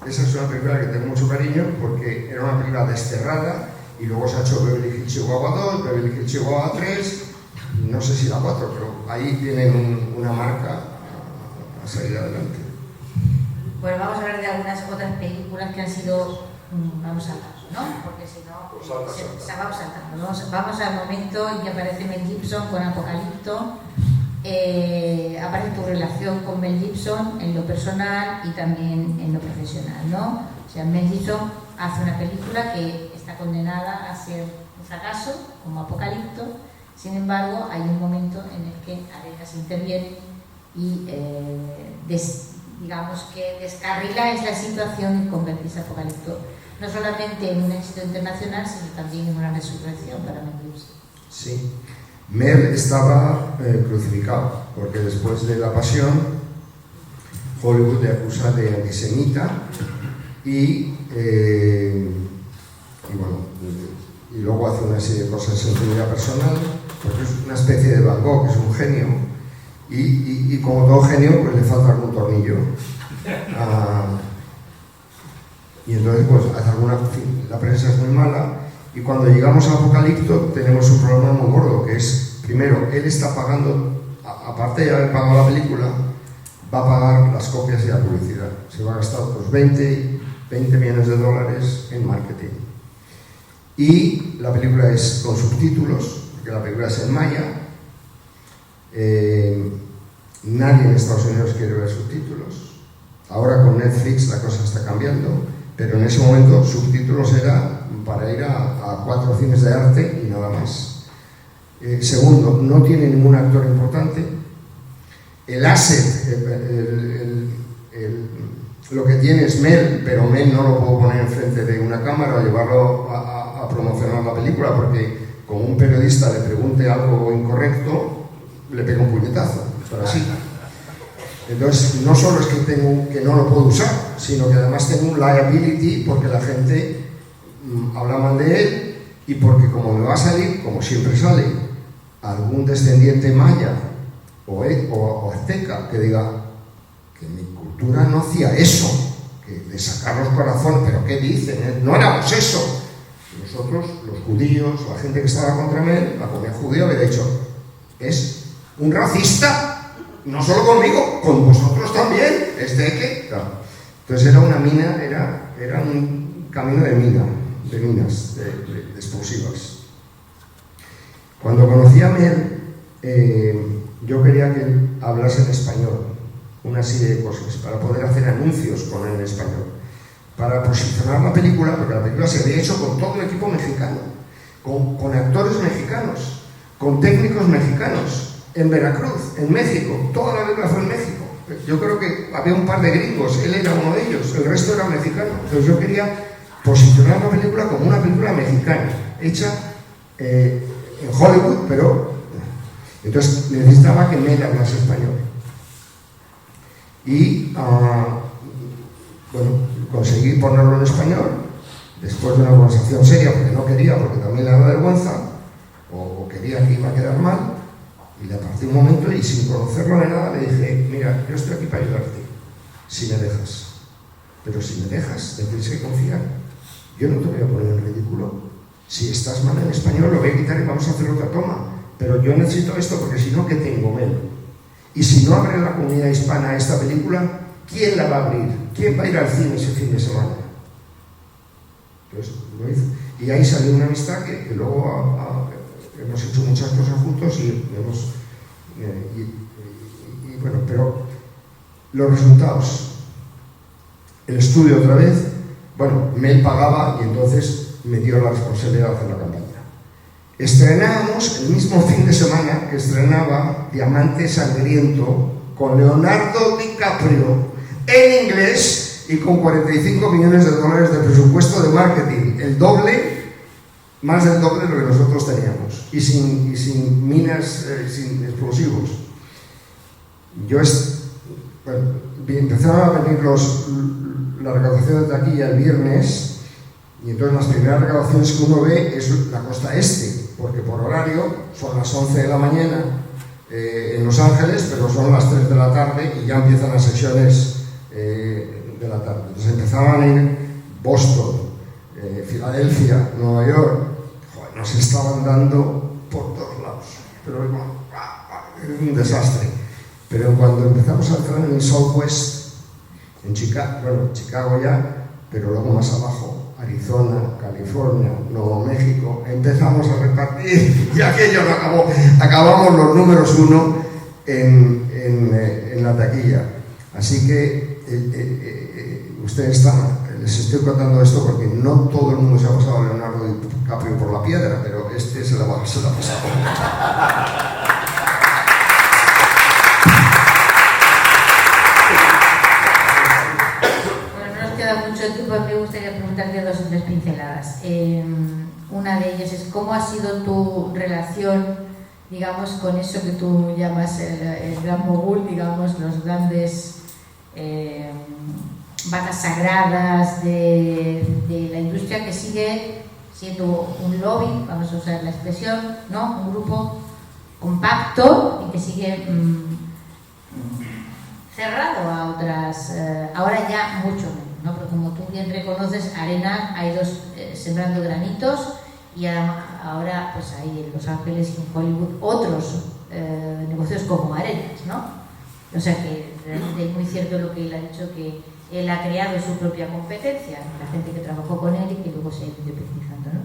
A: Esa es una película que tengo mucho cariño porque era una película desterrada y luego se ha hecho Beverly Hills Chihuahua 2, Beverly Hills Chihuahua 3, no sé si la 4, pero ahí tienen una marca a salir adelante.
X: Bueno, vamos a hablar de algunas otras películas que han sido, vamos saltando, ¿no? Porque si no, vamos saltando. Vamos al momento en que aparece Mel Gibson con Apocalipto. Aparece tu relación con Mel Gibson en lo personal y también en lo profesional, ¿no? O sea, Mel Gibson hace una película que está condenada a ser un fracaso, como Apocalipto. Sin embargo, hay un momento en el que Arenas interviene y digamos que descarrila esa situación y convertirse a Apocalipto no solamente en un éxito internacional, sino también en una resurrección para Mel Gibson.
A: Sí. Mel estaba crucificado, porque después de La Pasión, Hollywood le acusa de antisemita y luego hace una serie de cosas en su vida personal, porque es una especie de Van Gogh, que es un genio, y como todo genio, pues le falta algún tornillo. Y entonces, pues, hace la prensa es muy mala. Y cuando llegamos a Apocalipto tenemos un problema muy gordo, que es, primero, él está pagando, aparte de haber pagado la película, va a pagar las copias y la publicidad. Se va a gastar pues 20 millones de dólares en marketing. Y la película es con subtítulos, porque la película es en maya. Nadie en Estados Unidos quiere ver subtítulos. Ahora con Netflix la cosa está cambiando, pero en ese momento subtítulos era para ir a 4 cines de arte y nada más. Segundo, no tiene ningún actor importante. El asset, lo que tiene es Mel, pero Mel no lo puedo poner enfrente de una cámara o llevarlo a promocionar la película, porque como un periodista le pregunte algo incorrecto, le pega un puñetazo, pero así. Entonces, no solo es que no lo puedo usar, sino que además tengo un liability porque la gente habla mal de él y porque como me va a salir, como siempre sale, algún descendiente maya o azteca que diga que mi cultura no hacía eso, que de sacar los corazones, pero ¿qué dicen? No éramos eso. Nosotros, los judíos, la gente que estaba contra Mel, la comunidad judía había dicho, es un racista, no solo conmigo, con vosotros también, ¿es de qué? Claro. Entonces era una mina, era un camino de minas, de explosivas. Cuando conocí a Mel, yo quería que él hablase en español, una serie de cosas, para poder hacer anuncios con él en español, para posicionar la película, porque la película se había hecho con todo el equipo mexicano, con actores mexicanos, con técnicos mexicanos, en Veracruz, en México, toda la película fue en México. Yo creo que había un par de gringos, él era uno de ellos, el resto era mexicano. Entonces yo quería posicionar la película como una película mexicana, hecha en Hollywood, pero entonces necesitaba que Mel hablase español. Y bueno, conseguí ponerlo en español después de una conversación seria, porque no quería, porque también le daba vergüenza, o quería que iba a quedar mal, y le aparté un momento y sin conocerlo de nada le dije, mira, yo estoy aquí para ayudarte, si me dejas, pero si me dejas, te tienes que confiar, yo no te voy a poner en ridículo, si estás mal en español lo voy a quitar y vamos a hacer otra toma, pero yo necesito esto porque si no, ¿qué tengo, Mel? Y si no abre la comunidad hispana esta película, ¿quién la va a abrir? ¿Quién va a ir al cine ese fin de semana? Entonces lo hizo. Y ahí salió una amistad que luego hemos hecho muchas cosas juntos y bueno, pero los resultados, el estudio otra vez, bueno, Mel pagaba y entonces me dio la responsabilidad de hacer la campaña. Estrenábamos el mismo fin de semana que estrenaba Diamante Sangriento con Leonardo DiCaprio en inglés y con $45 millones de presupuesto de marketing, el doble, más del doble de lo que nosotros teníamos, y sin minas, sin explosivos. Bueno, empezaron a venir la recaudación de taquilla el viernes, y entonces las primeras recaudaciones que uno ve es la costa este, porque por horario son las 11 de la mañana en Los Ángeles, pero son las 3 de la tarde y ya empiezan las sesiones de la tarde. Entonces empezaban a ir Boston, Filadelfia, Nueva York, joder, nos estaban dando por todos lados, pero es un desastre. Pero cuando empezamos a entrar en el Southwest, en Chicago ya, pero luego más abajo, Arizona, California, Nuevo México, empezamos a repartir y aquello no acabó. Acabamos los números 1 en la taquilla. Así que ustedes les estoy contando esto porque no todo el mundo se ha pasado a Leonardo DiCaprio por la piedra, pero este se la ha pasado.
X: Mucho tiempo, me gustaría preguntarte 2 o 3 pinceladas. Una de ellas es cómo ha sido tu relación, digamos, con eso que tú llamas el gran mogul, digamos, los grandes vacas sagradas de la industria, que sigue siendo un lobby, vamos a usar la expresión, ¿no? Un grupo compacto y que sigue cerrado a otras, ahora ya mucho menos, ¿no? Pero como tú bien reconoces, Arena ha ido sembrando granitos y ahora pues hay en Los Ángeles y en Hollywood otros negocios como Arenas, ¿no? O sea que realmente es muy cierto lo que él ha dicho, que él ha creado su propia competencia, la gente que trabajó con él y que luego se ha ido independizando, ¿no?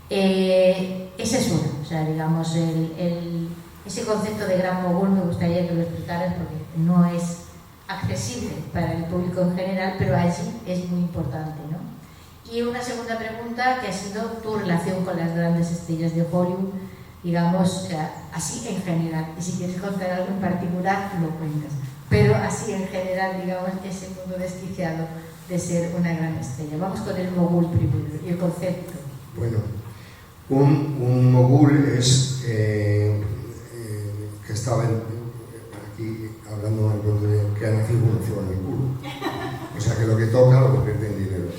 X: Ese es uno, o sea, digamos, ese concepto de gran mogul me gustaría que lo explicaras porque no es accesible para el público en general, pero allí es muy importante, ¿no? Y una segunda pregunta, que ha sido tu relación con las grandes estrellas de Hollywood, digamos, así en general, y si quieres contar algo en particular, lo cuentas, pero así en general, digamos, ese mundo desquiciado de ser una gran estrella. Vamos con el mogul primero y el concepto.
A: Bueno, un mogul es que estaba aquí hablando de que ha nacido una flor en el culo. O sea que lo que toca lo convierte en dinero.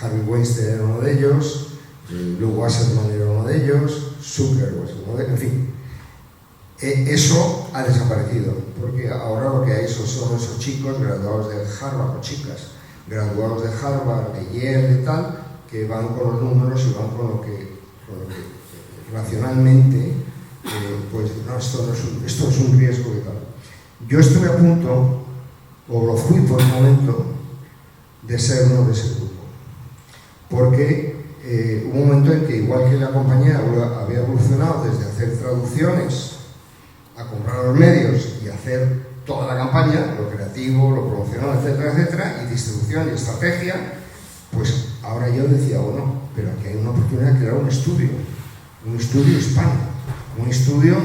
A: Harvey Weinstein era uno de ellos, Lew Wasserman era uno de ellos, Zucker was uno de ellos, en fin. Eso ha desaparecido, porque ahora lo que hay son esos chicos graduados de Harvard o chicas, graduados de Harvard, de Yale, de tal, que van con los números y van con lo que racionalmente, pues no, esto es un riesgo y tal. Yo estuve a punto, o lo fui por un momento, de ser uno de ese grupo. Porque hubo un momento en que, igual que la compañía había evolucionado desde hacer traducciones a comprar los medios y hacer toda la campaña, lo creativo, lo promocional, etcétera, etcétera, y distribución y estrategia, pues ahora yo decía, bueno, pero aquí hay una oportunidad de crear un estudio hispano, un estudio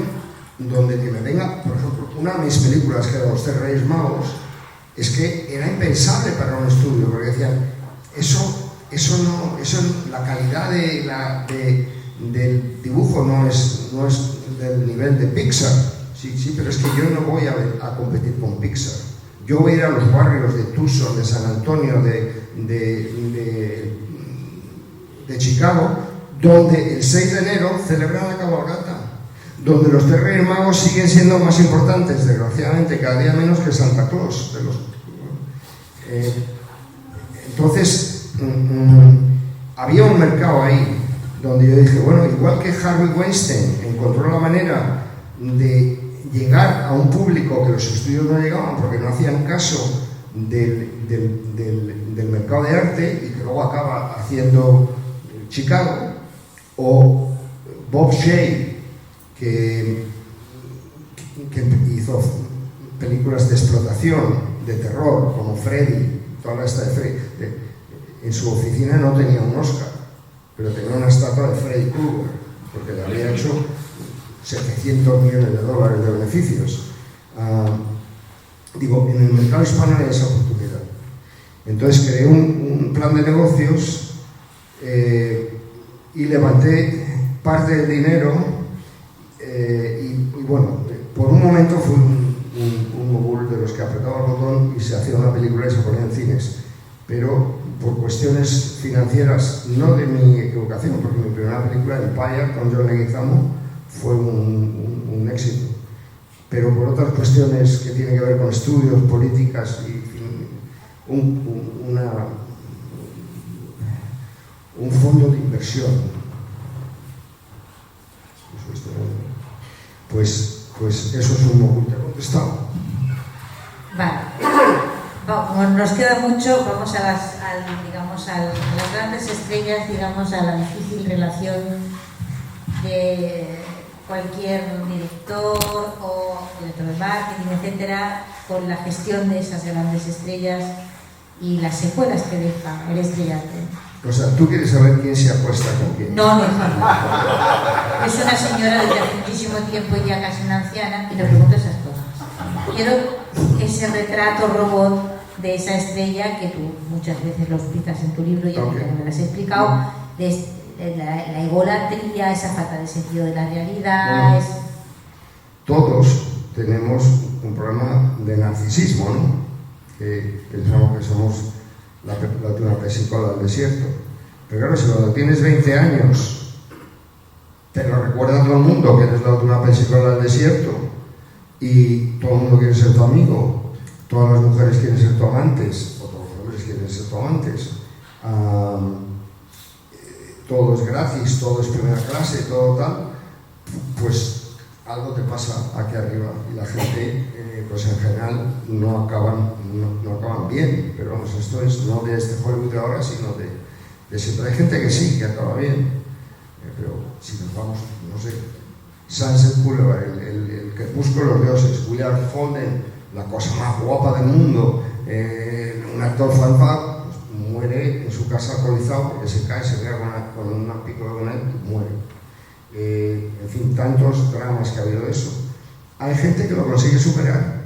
A: donde que me venga, por ejemplo, una de mis películas, que era Los Tres Reyes Magos, es que era impensable para un estudio, porque decían, la calidad del dibujo no es del nivel de Pixar. Sí, pero es que yo no voy a competir con Pixar. Yo voy a ir a los barrios de Tucson, de San Antonio, de Chicago, donde el 6 de enero celebran la cabalgata, donde los Tres Reyes Magos siguen siendo más importantes, desgraciadamente, cada día menos que Santa Claus. Entonces, había un mercado ahí, donde yo dije, bueno, igual que Harvey Weinstein encontró la manera de llegar a un público que los estudios no llegaban porque no hacían caso del mercado de arte y que luego acaba haciendo Chicago, o Bob Shea, que hizo películas de explotación, de terror, como Freddy, toda esta de Freddy. En su oficina no tenía un Oscar, pero tenía una estatua de Freddy Krueger, porque le había hecho $700 millones de beneficios. En el mercado hispano hay esa oportunidad. Entonces creé un plan de negocios y levanté parte del dinero y bueno, por un momento fui un mogul de los que apretaba el botón y se hacía una película y se ponía en cines, pero por cuestiones financieras, no de mi equivocación, porque mi primera película, Empire, con John Leguizamo, fue un éxito, pero por otras cuestiones que tienen que ver con estudios, políticas y un fondo de inversión, pues eso es un mogul. ¿Te he contestado?
X: Vale. Como nos queda mucho, vamos a las grandes estrellas, digamos, a la difícil relación de cualquier director o director de marketing, etcétera, con la gestión de esas grandes estrellas y las secuelas que deja el estrellato.
A: O sea, ¿tú quieres saber quién se acuesta con quién?
X: No. Es una señora desde hace muchísimo tiempo, ya casi una anciana, y le pregunto esas cosas. Quiero ese retrato robot de esa estrella que tú muchas veces lo explicas en tu libro y a mí también me lo has explicado, de la egolatría, esa falta de sentido de la realidad.
A: Bueno, todos tenemos un problema de narcisismo, ¿no? Que pensamos que somos la última pesicola del desierto. Pero claro, si cuando tienes 20 años te lo recuerda todo el mundo que eres la última pesicola del desierto y todo el mundo quiere ser tu amigo, todas las mujeres quieren ser tu amantes, o todos los hombres quieren ser tu amantes, todo es gratis, todo es primera clase, todo tal, pues algo te pasa aquí arriba y la gente, pues en general no acaban bien, pero vamos, esto es no de este Hollywood de ahora, sino de siempre. Hay gente que sí, que acaba bien, pero si nos vamos, no sé, Sunset Boulevard, el crepúsculo de los dioses, Willard Holden, la cosa más guapa del mundo, un actor fanfare, pues, muere en su casa alcoholizado porque se cae, se pega con una pico de bonet y muere. En fin, tantos dramas que ha habido de eso. Hay gente que lo consigue superar,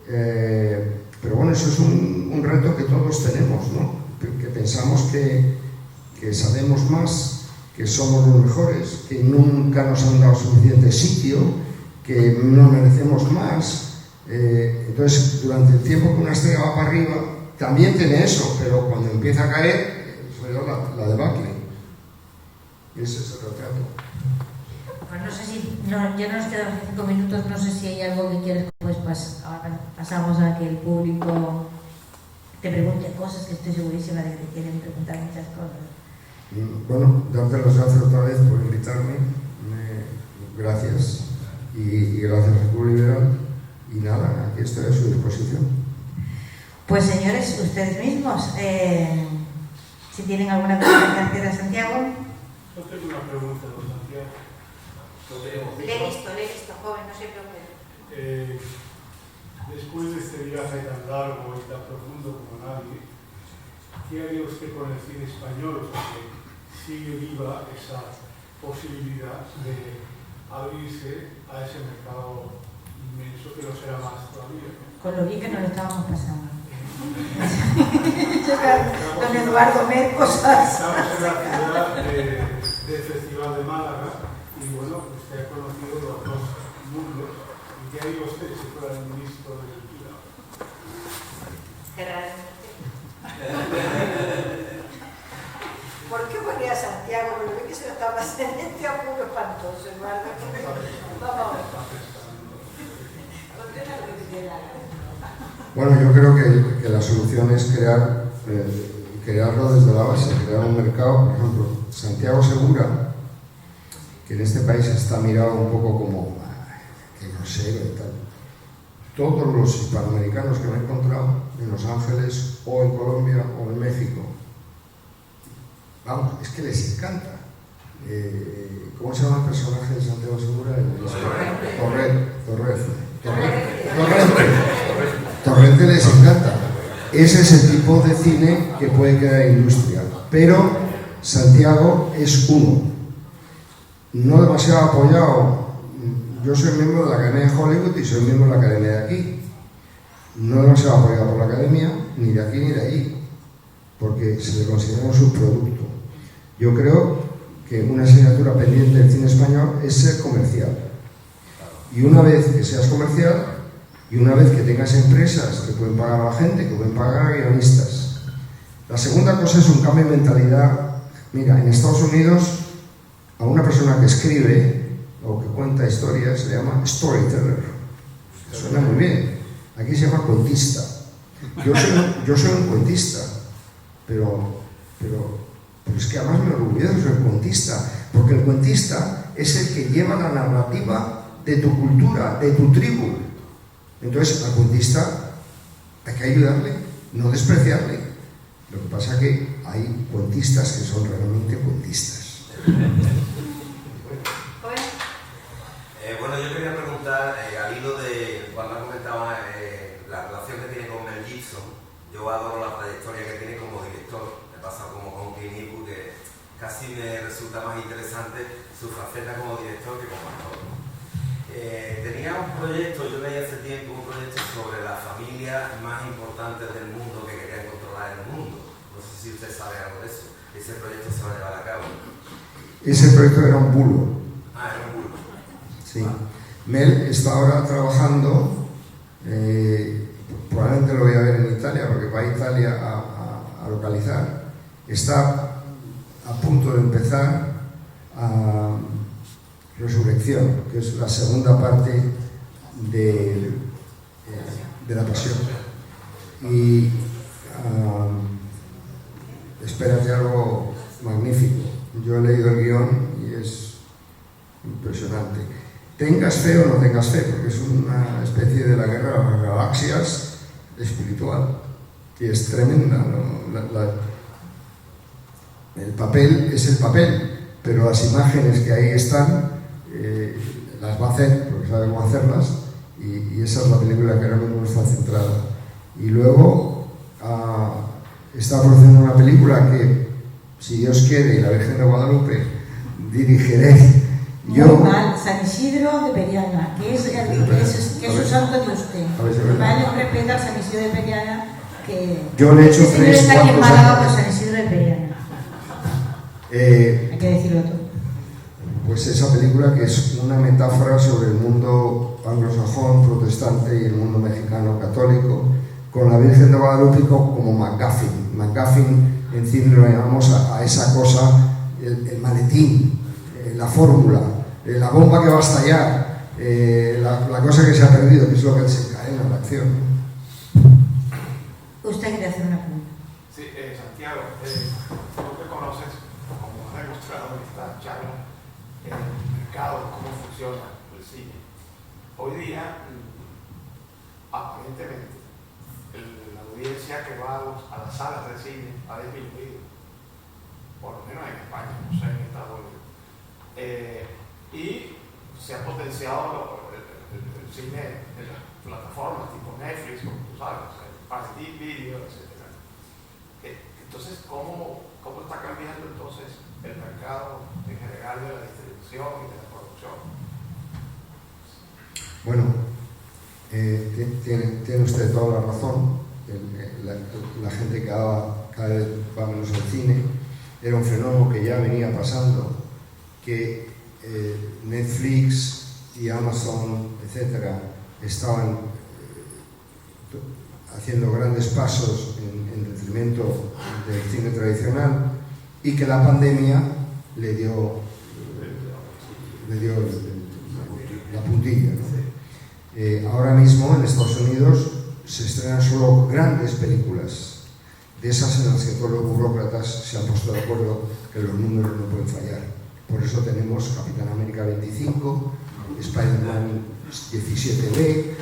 A: pero bueno, eso es un reto que todos tenemos, ¿no? Que pensamos que sabemos más, que somos los mejores, que nunca nos han dado suficiente sitio, que no merecemos más. Entonces, durante el tiempo que una estrella va para arriba, también tiene eso, pero cuando empieza a caer, soy la debacle. Y ese es el retrato.
X: Pues no sé si, ya nos quedan 5 minutos, no sé si hay algo que quieres, pues ahora pasamos a que el público te pregunten cosas, que estoy segurísima de que te quieren preguntar muchas cosas.
A: Bueno, darte las gracias otra vez por invitarme, gracias, y gracias al Club Liberal, y nada, aquí estoy a su disposición.
X: Pues señores, ustedes mismos, si tienen alguna pregunta que hacer a Santiago.
C: Yo tengo una pregunta, don Santiago.
X: Le listo, joven, no se preocupe.
C: Después de este viaje tan largo y tan profundo como nadie, ¿qué haría usted con el cine español? Porque sigue viva esa posibilidad de abrirse a ese mercado inmenso que no será más todavía.
X: Con lo bien que nos lo estábamos pasando. Don Eduardo Mer, cosas.
C: Estamos en la ciudad del Festival de Málaga y bueno, usted ha conocido los dos mundos. ¿Y qué haría usted si fuera el ministro de Cultura?
U: ¿Por qué ponía a Santiago? Porque ve que se lo está pasando en este apuro espantoso, Eduardo. Vamos a ver.
A: Bueno, yo creo que la solución es crearlo desde la base, crear un mercado. Por ejemplo, Santiago Segura, que en este país está mirado un poco como que grosero y tal. Todos los hispanoamericanos que me he encontrado en Los Ángeles o en Colombia o en México, vamos, es que les encanta. ¿Cómo se llama el personaje de Santiago Segura? Torrente les encanta. Es ese tipo de cine que puede crear industria. Pero Santiago es uno. No demasiado apoyado. Yo soy miembro de la Academia de Hollywood y soy miembro de la Academia de aquí. No demasiado apoyado por la Academia, ni de aquí ni de allí, porque se le considera un subproducto. Yo creo que una asignatura pendiente del cine español es ser comercial. Y una vez que seas comercial, y una vez que tengas empresas que pueden pagar a la gente, que pueden pagar a guionistas. La segunda cosa es un cambio de mentalidad. Mira, en Estados Unidos, a una persona que escribe o que cuenta historias se le llama storyteller. Suena muy bien. Aquí se llama cuentista. Yo soy un cuentista, pero es que además me orgulloso de ser cuentista, porque el cuentista es el que lleva la narrativa de tu cultura, de tu tribu. Entonces, al cuentista hay que ayudarle, no despreciarle. Lo que pasa es que hay cuentistas que son realmente cuentistas.
M: Bueno, yo quería preguntar, al hilo de cuando ha comentado la relación que tiene con Mel Gibson. Yo adoro la trayectoria que tiene como director. Me pasa como con Clint Eastwood, que casi me resulta más interesante su faceta como director que como actor. Tenía un proyecto, yo leí hace tiempo un proyecto sobre las familias más importantes del mundo que querían controlar el mundo. No sé si usted sabe algo de eso. Ese proyecto se va a llevar a cabo.
A: Ese proyecto era un bulo.
M: Ah, era un bulo.
A: Sí. Mel está ahora trabajando, probablemente lo voy a ver en Italia, porque va a Italia a localizar. Está a punto de empezar a Resurrección, que es la segunda parte de la Pasión. Y espérate algo magnífico. Yo he leído el guión y es impresionante. Tengas fe o no tengas fe, porque es una especie de la guerra de las galaxias espiritual, y es tremenda, ¿no? El papel es el papel, pero las imágenes que ahí están las va a hacer, porque sabe cómo hacerlas, y esa es la película que ahora mismo está centrada. Y luego está produciendo una película que, si Dios quiere y la Virgen de Guadalupe, dirigiré yo.
X: Muy mal, San Isidro de Periana, que es un santo de usted. Vale, respeta a San Isidro de Periana, que
A: yo le he hecho 3
X: está aquí en Málaga por San Isidro de Periana. Hay que decirlo todo.
A: Pues esa película, que es una metáfora sobre el mundo anglosajón, protestante, y el mundo mexicano católico, con la Virgen de Guadalupe como MacGuffin. MacGuffin en cine lo llamamos a esa cosa, el maletín, la fórmula, la bomba que va a estallar, la cosa que se ha perdido, que es lo que desencadena la acción.
X: Usted quiere hacer una
F: funciona el cine. Hoy día, aparentemente, la audiencia que va a las salas de cine ha disminuido, por lo menos en España, no sé, en Estados Unidos. Y se ha potenciado el cine en las plataformas tipo Netflix, como tú sabes, Paramount Video, etc. Entonces, ¿cómo está cambiando entonces el mercado en general de la distribución y de la producción?
A: Bueno, tiene usted toda la razón. La gente cada vez va menos al cine. Era un fenómeno que ya venía pasando, que Netflix y Amazon, etcétera, estaban haciendo grandes pasos en detrimento del cine tradicional, y que la pandemia le dio la puntilla, ¿no? Ahora mismo en Estados Unidos se estrenan solo grandes películas, de esas en las que todos los burócratas se han puesto de acuerdo que los números no pueden fallar. Por eso tenemos Capitán América 25, Spider-Man 17B,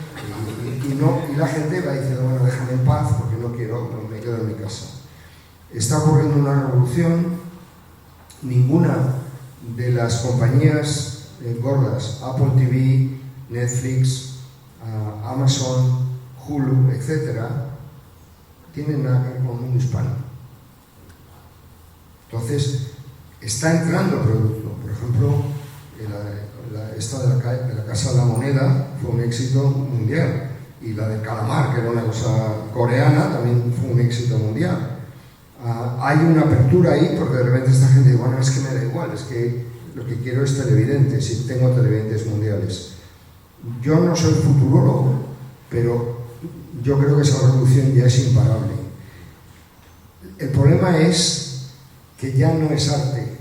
A: y la gente va diciendo, bueno, déjame en paz porque no me quedo en mi casa. Está ocurriendo una revolución. Ninguna de las compañías gordas, Apple TV, Netflix, Amazon, Hulu, etcétera, tienen nada que ver con el mundo hispano. Entonces, está entrando producto. Por ejemplo, esta de la Casa de la Moneda fue un éxito mundial, y la de Calamar, que era una cosa coreana, también fue un éxito mundial. Hay una apertura ahí, porque de repente esta gente dice, bueno, es que me da igual, es que lo que quiero es televidentes, y tengo televidentes mundiales. Yo no soy futurólogo, pero yo creo que esa revolución ya es imparable. El problema es que ya no es arte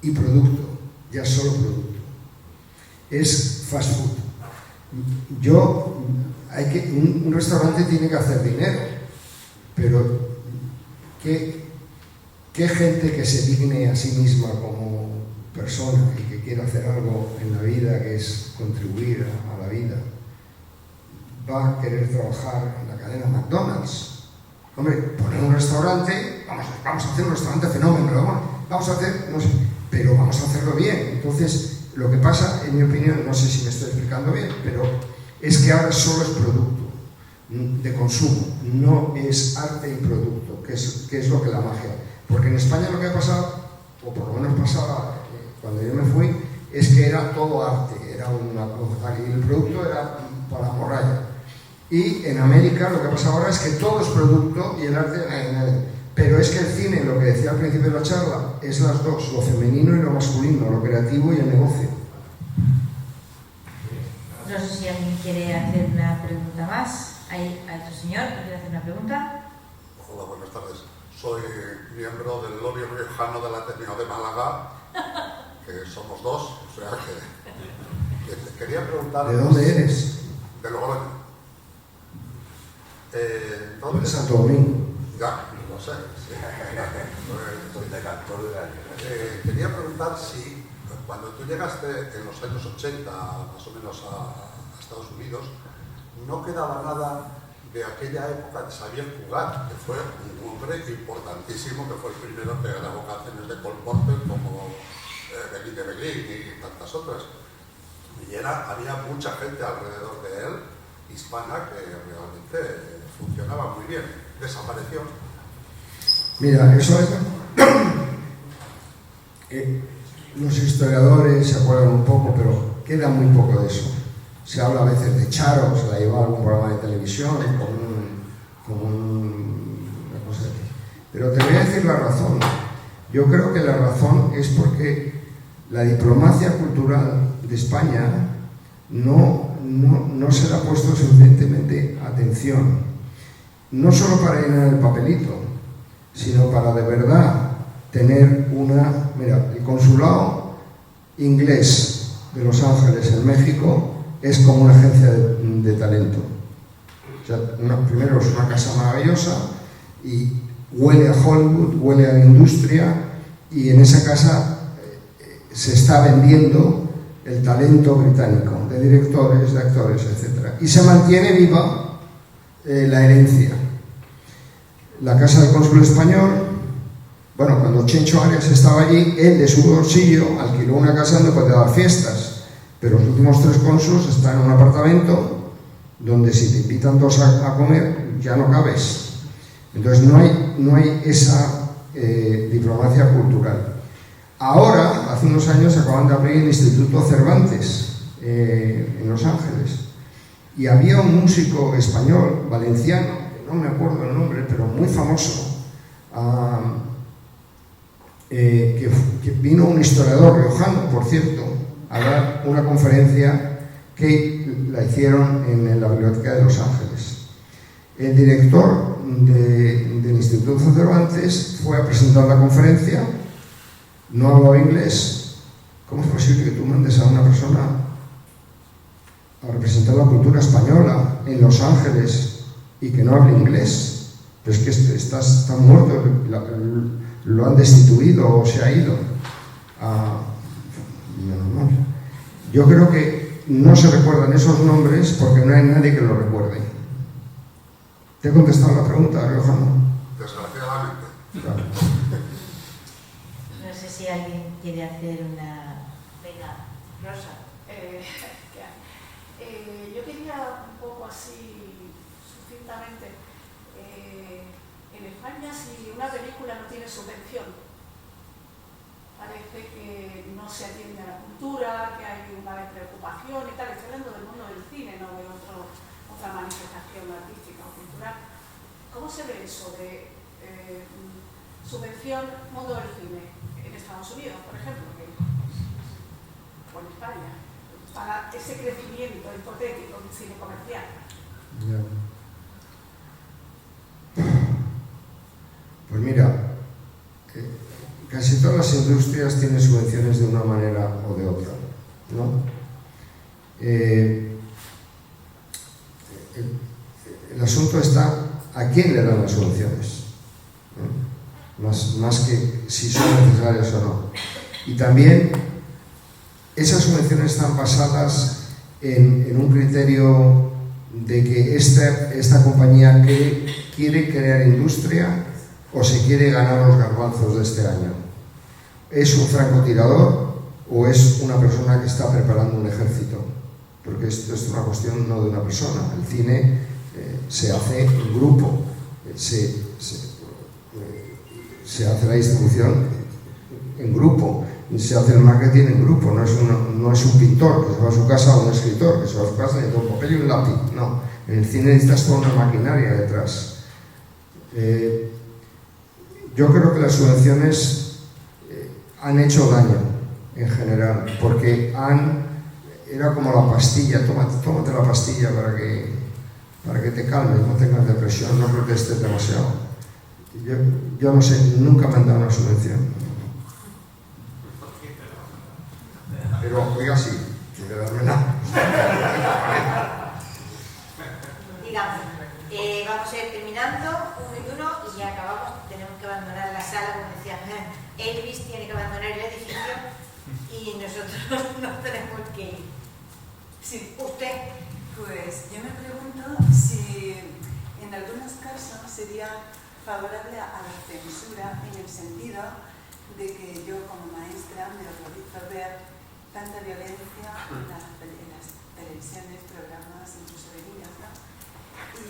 A: y producto, ya es solo producto. Es fast food. Un restaurante tiene que hacer dinero, pero ¿qué gente que se digne a sí misma como persona y que quiera hacer algo en la vida, que es contribuir a la vida, va a querer trabajar en la cadena McDonald's? Hombre, poner un restaurante, vamos a hacer un restaurante fenómeno, vamos a hacer, no sé, pero vamos a hacerlo bien. Entonces, lo que pasa, en mi opinión, no sé si me estoy explicando bien, pero es que ahora solo es producto de consumo, no es arte y producto, que es lo que la magia. Porque en España lo que ha pasado, o por lo menos pasaba cuando yo me fui, es que era todo arte, era una cosa, y el producto era para la morralla. Y en América lo que pasa ahora es que todo es producto y el arte... Pero es que el cine, lo que decía al principio de la charla, es las dos, lo femenino y lo masculino, lo creativo y el negocio.
X: No sé si alguien quiere hacer una pregunta más. ¿Hay otro señor que quiere hacer una pregunta?
G: Hola, buenas tardes. Soy miembro del lobby riojano del Ateneo de Málaga, que somos dos, o sea que quería preguntar...
A: ¿De dónde eres?
G: De Logroño.
A: De Santo Domingo.
G: Ya, lo sé. Sí. Quería preguntar si cuando tú llegaste en los años 80, más o menos a Estados Unidos, no quedaba nada de aquella época de Xavier Cugat, que fue un hombre importantísimo, que fue el primero que grabó canciones de Cole Porter como Belín de Belín y tantas otras. Y había mucha gente alrededor de él, hispana, que realmente funcionaba muy bien. Desapareció.
A: Mira, eso es... los historiadores se acuerdan un poco, pero queda muy poco de eso. Se habla a veces de Charo, se la lleva a algún programa de televisión, como una cosa así. Pero te voy a decir la razón. Yo creo que la razón es porque la diplomacia cultural de España no se le ha puesto suficientemente atención. No solo para llenar el papelito, sino para de verdad tener una... Mira, el consulado inglés de Los Ángeles en México es como una agencia de talento. O sea, primero es una casa maravillosa y huele a Hollywood, huele a la industria, y en esa casa se está vendiendo el talento británico, de directores, de actores, etc. Y se mantiene viva la herencia. La Casa del Cónsul Español, bueno, cuando Chencho Arias estaba allí, él de su bolsillo alquiló una casa donde podía dar fiestas, pero los últimos 3 cónsules están en un apartamento donde si te invitan 2 a comer ya no cabes. Entonces no hay esa diplomacia cultural. Ahora, hace unos años, acaban de abrir el Instituto Cervantes en Los Ángeles, y había un músico español, valenciano, que no me acuerdo el nombre, pero muy famoso, que vino un historiador riojano, por cierto, a dar una conferencia que la hicieron en la Biblioteca de Los Ángeles. El director del Instituto Cervantes fue a presentar la conferencia, no hablaba inglés. ¿Cómo es posible que tú mandes a una persona a representar la cultura española en Los Ángeles y que no hable inglés? Pero es que está muerto, lo han destituido o se ha ido. Yo creo que no se recuerdan esos nombres porque no hay nadie que lo recuerde. ¿Te he contestado la pregunta, Riojano?
G: Desgraciadamente.
A: Claro.
X: No sé si alguien quiere hacer una... Venga, Rosa.
D: Yo quería un poco así, sucintamente, en España si una película no tiene subvención, parece que no se atiende a la cultura, que hay una despreocupación y tal. Estoy hablando del mundo del cine, no de otra manifestación artística o cultural. ¿Cómo se ve eso de subvención mundo del cine en Estados Unidos, por ejemplo, o en España, para ese crecimiento hipotético del cine comercial?
A: Pues mira, casi todas las industrias tienen subvenciones de una manera o de otra, ¿no? El asunto está a quién le dan las subvenciones, ¿no? Más que si son necesarias o no. Y también esas subvenciones están basadas en un criterio de que esta compañía quiere crear industria o se quiere ganar los garbanzos de este año. ¿Es un francotirador o es una persona que está preparando un ejército? Porque esto es una cuestión no de una persona. El cine se hace en grupo, se hace la distribución en grupo, se hace el marketing en grupo. No es un pintor que se va a su casa o un escritor que se va a su casa y toma un papel y un lápiz. No, en el cine necesitas toda una maquinaria detrás. Yo creo que las subvenciones han hecho daño en general, porque era como la pastilla, tómate la pastilla para que te calmes, no tengas depresión, no creo que estés demasiado. Yo no sé, nunca me han dado una subvención. Pero oiga, sí, quiere darme nada.
X: Digamos, vamos a ir terminando, 1 y 1, y ya acabamos. Tenemos que abandonar la sala, como decía Elvis, tiene que abandonar el edificio y nosotros nos tenemos que ir.
H: Sí.
X: ¿Usted?
H: Pues yo me pregunto si en algunos casos sería favorable a la censura en el sentido de que yo como maestra me horrorizo ver tanta violencia en las televisiones, programas, incluso de niños, ¿no?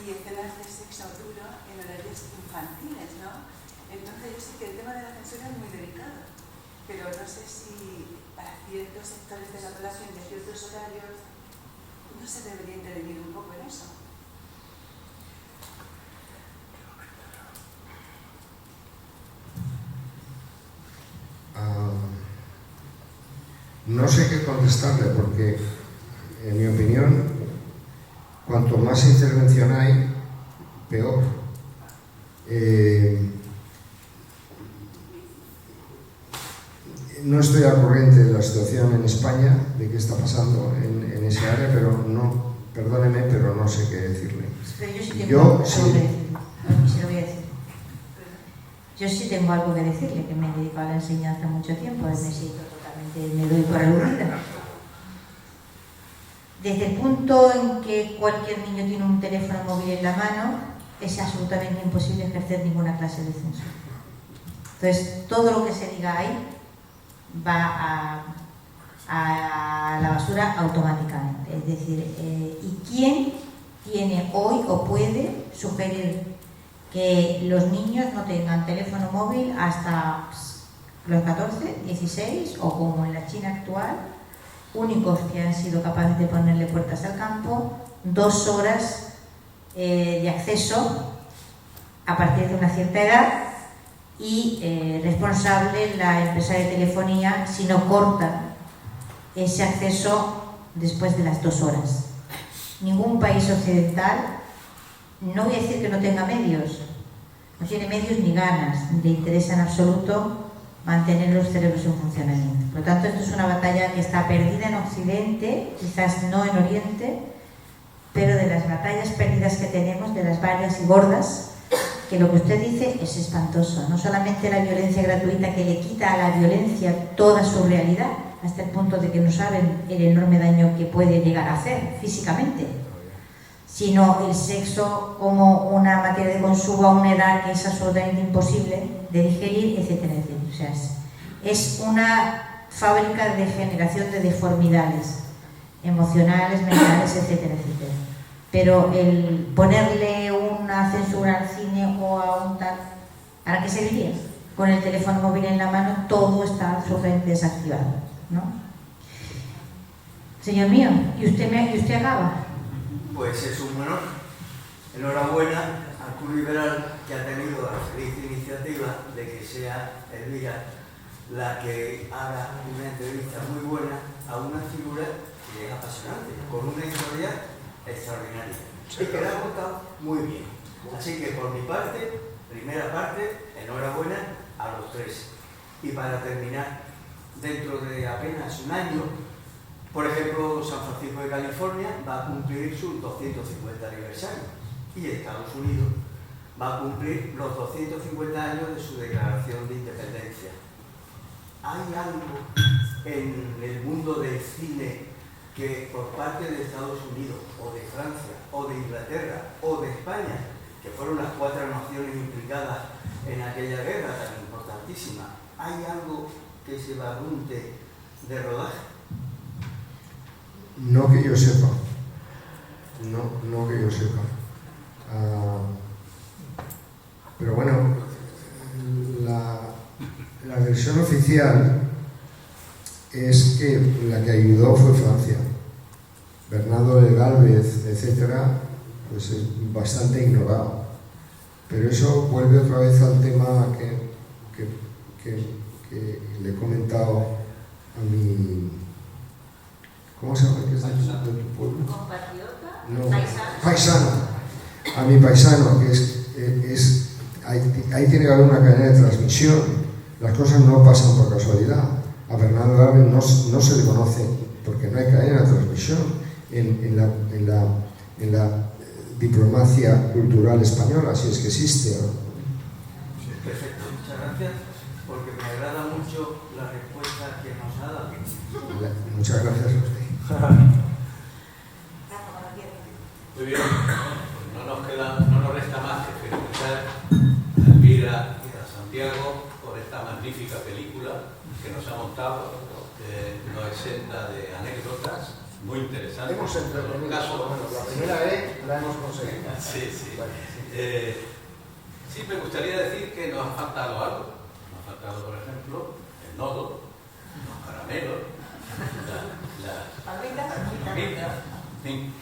H: Y escenas de sexo duro en horarios infantiles, ¿no? Entonces yo sé que el tema de la censura es muy delicado, pero no sé si para ciertos sectores de la población de ciertos horarios no se debería intervenir un poco en eso.
A: No sé qué contestarle porque, en mi opinión, cuanto más intervención hay, peor. No estoy al corriente de la situación en España, de qué está pasando en ese área, pero no, perdóneme, pero no sé qué decirle.
X: Pero yo sí tengo algo que decirle. Se lo voy a decir. Yo sí tengo algo que decirle, que me he dedicado a la enseñanza mucho tiempo, me siento totalmente, me doy por aludida. Desde el punto en que cualquier niño tiene un teléfono móvil en la mano, es absolutamente imposible ejercer ninguna clase de censura. Entonces, todo lo que se diga ahí va a la basura automáticamente. Es decir, ¿y quién tiene hoy o puede sugerir que los niños no tengan teléfono móvil hasta los 14, 16 o como en la China actual, únicos que han sido capaces de ponerle puertas al campo, 2 horas de acceso a partir de una cierta edad y responsable la empresa de telefonía si no corta ese acceso después de las 2 horas. Ningún país occidental, no voy a decir que no tenga medios, no tiene medios ni ganas, ni le interesa en absoluto mantener los cerebros en funcionamiento. Por lo tanto, esto es una batalla que está perdida en Occidente, quizás no en Oriente, pero de las batallas perdidas que tenemos, de las varias y gordas, que lo que usted dice es espantoso. No solamente la violencia gratuita que le quita a la violencia toda su realidad, hasta el punto de que no saben el enorme daño que puede llegar a hacer físicamente, sino el sexo como una materia de consumo a una edad que es absolutamente imposible de digerir, etcétera, etcétera. O sea, es una fábrica de generación de deformidades emocionales, mentales, etcétera, etcétera. Pero el ponerle una censura al cine o a un tal, ¿para qué serviría? Con el teléfono móvil en la mano todo está absolutamente desactivado, ¿no? Señor mío, ¿y usted acaba?
K: Pues es un honor. Enhorabuena al Club Liberal que ha tenido la feliz iniciativa de que sea Elvira la que haga una entrevista muy buena a una figura que es apasionante, con una historia extraordinaria y que la ha contado muy bien. Así que por mi parte, primera parte, enhorabuena a los 3. Y para terminar, dentro de apenas un año, por ejemplo, San Francisco de California va a cumplir su 250 aniversario y Estados Unidos va a cumplir los 250 años de su declaración de independencia. ¿Hay algo en el mundo del cine que por parte de Estados Unidos o de Francia o de Inglaterra o de España, que fueron las 4 naciones implicadas en aquella guerra tan importantísima, hay algo que se barrunte de rodaje?
A: No que yo sepa. No que yo sepa. Pero bueno, la versión oficial es que la que ayudó fue Francia. Bernardo de Gálvez, etcétera, pues es bastante ignorado. Pero eso vuelve otra vez al tema que le he comentado a mi... ¿Cómo se llama? ¿Qué es de tu pueblo?
X: ¿Compatriota?
A: No,
X: ¿Paisano?
A: paisano. A mi paisano, que ahí tiene que haber una cadena de transmisión. Las cosas no pasan por casualidad. A Bernardo Gálvez no se le conoce porque no hay cadena de transmisión en la diplomacia cultural española, si es que existe, ¿no?
K: Perfecto, muchas gracias, porque me agrada mucho la respuesta que nos ha dado.
A: Muchas gracias a usted.
L: Muy bien, pues no nos resta más que felicitar a Elvira y a Santiago por esta magnífica película que nos ha montado, no exenta de anécdotas muy interesantes.
A: Hemos entretenido, la primera vez la hemos conseguido.
L: Sí, sí. Sí, me gustaría decir que nos ha faltado algo. Nos ha faltado, por ejemplo, el nodo, los caramelos, las palmitas, en fin,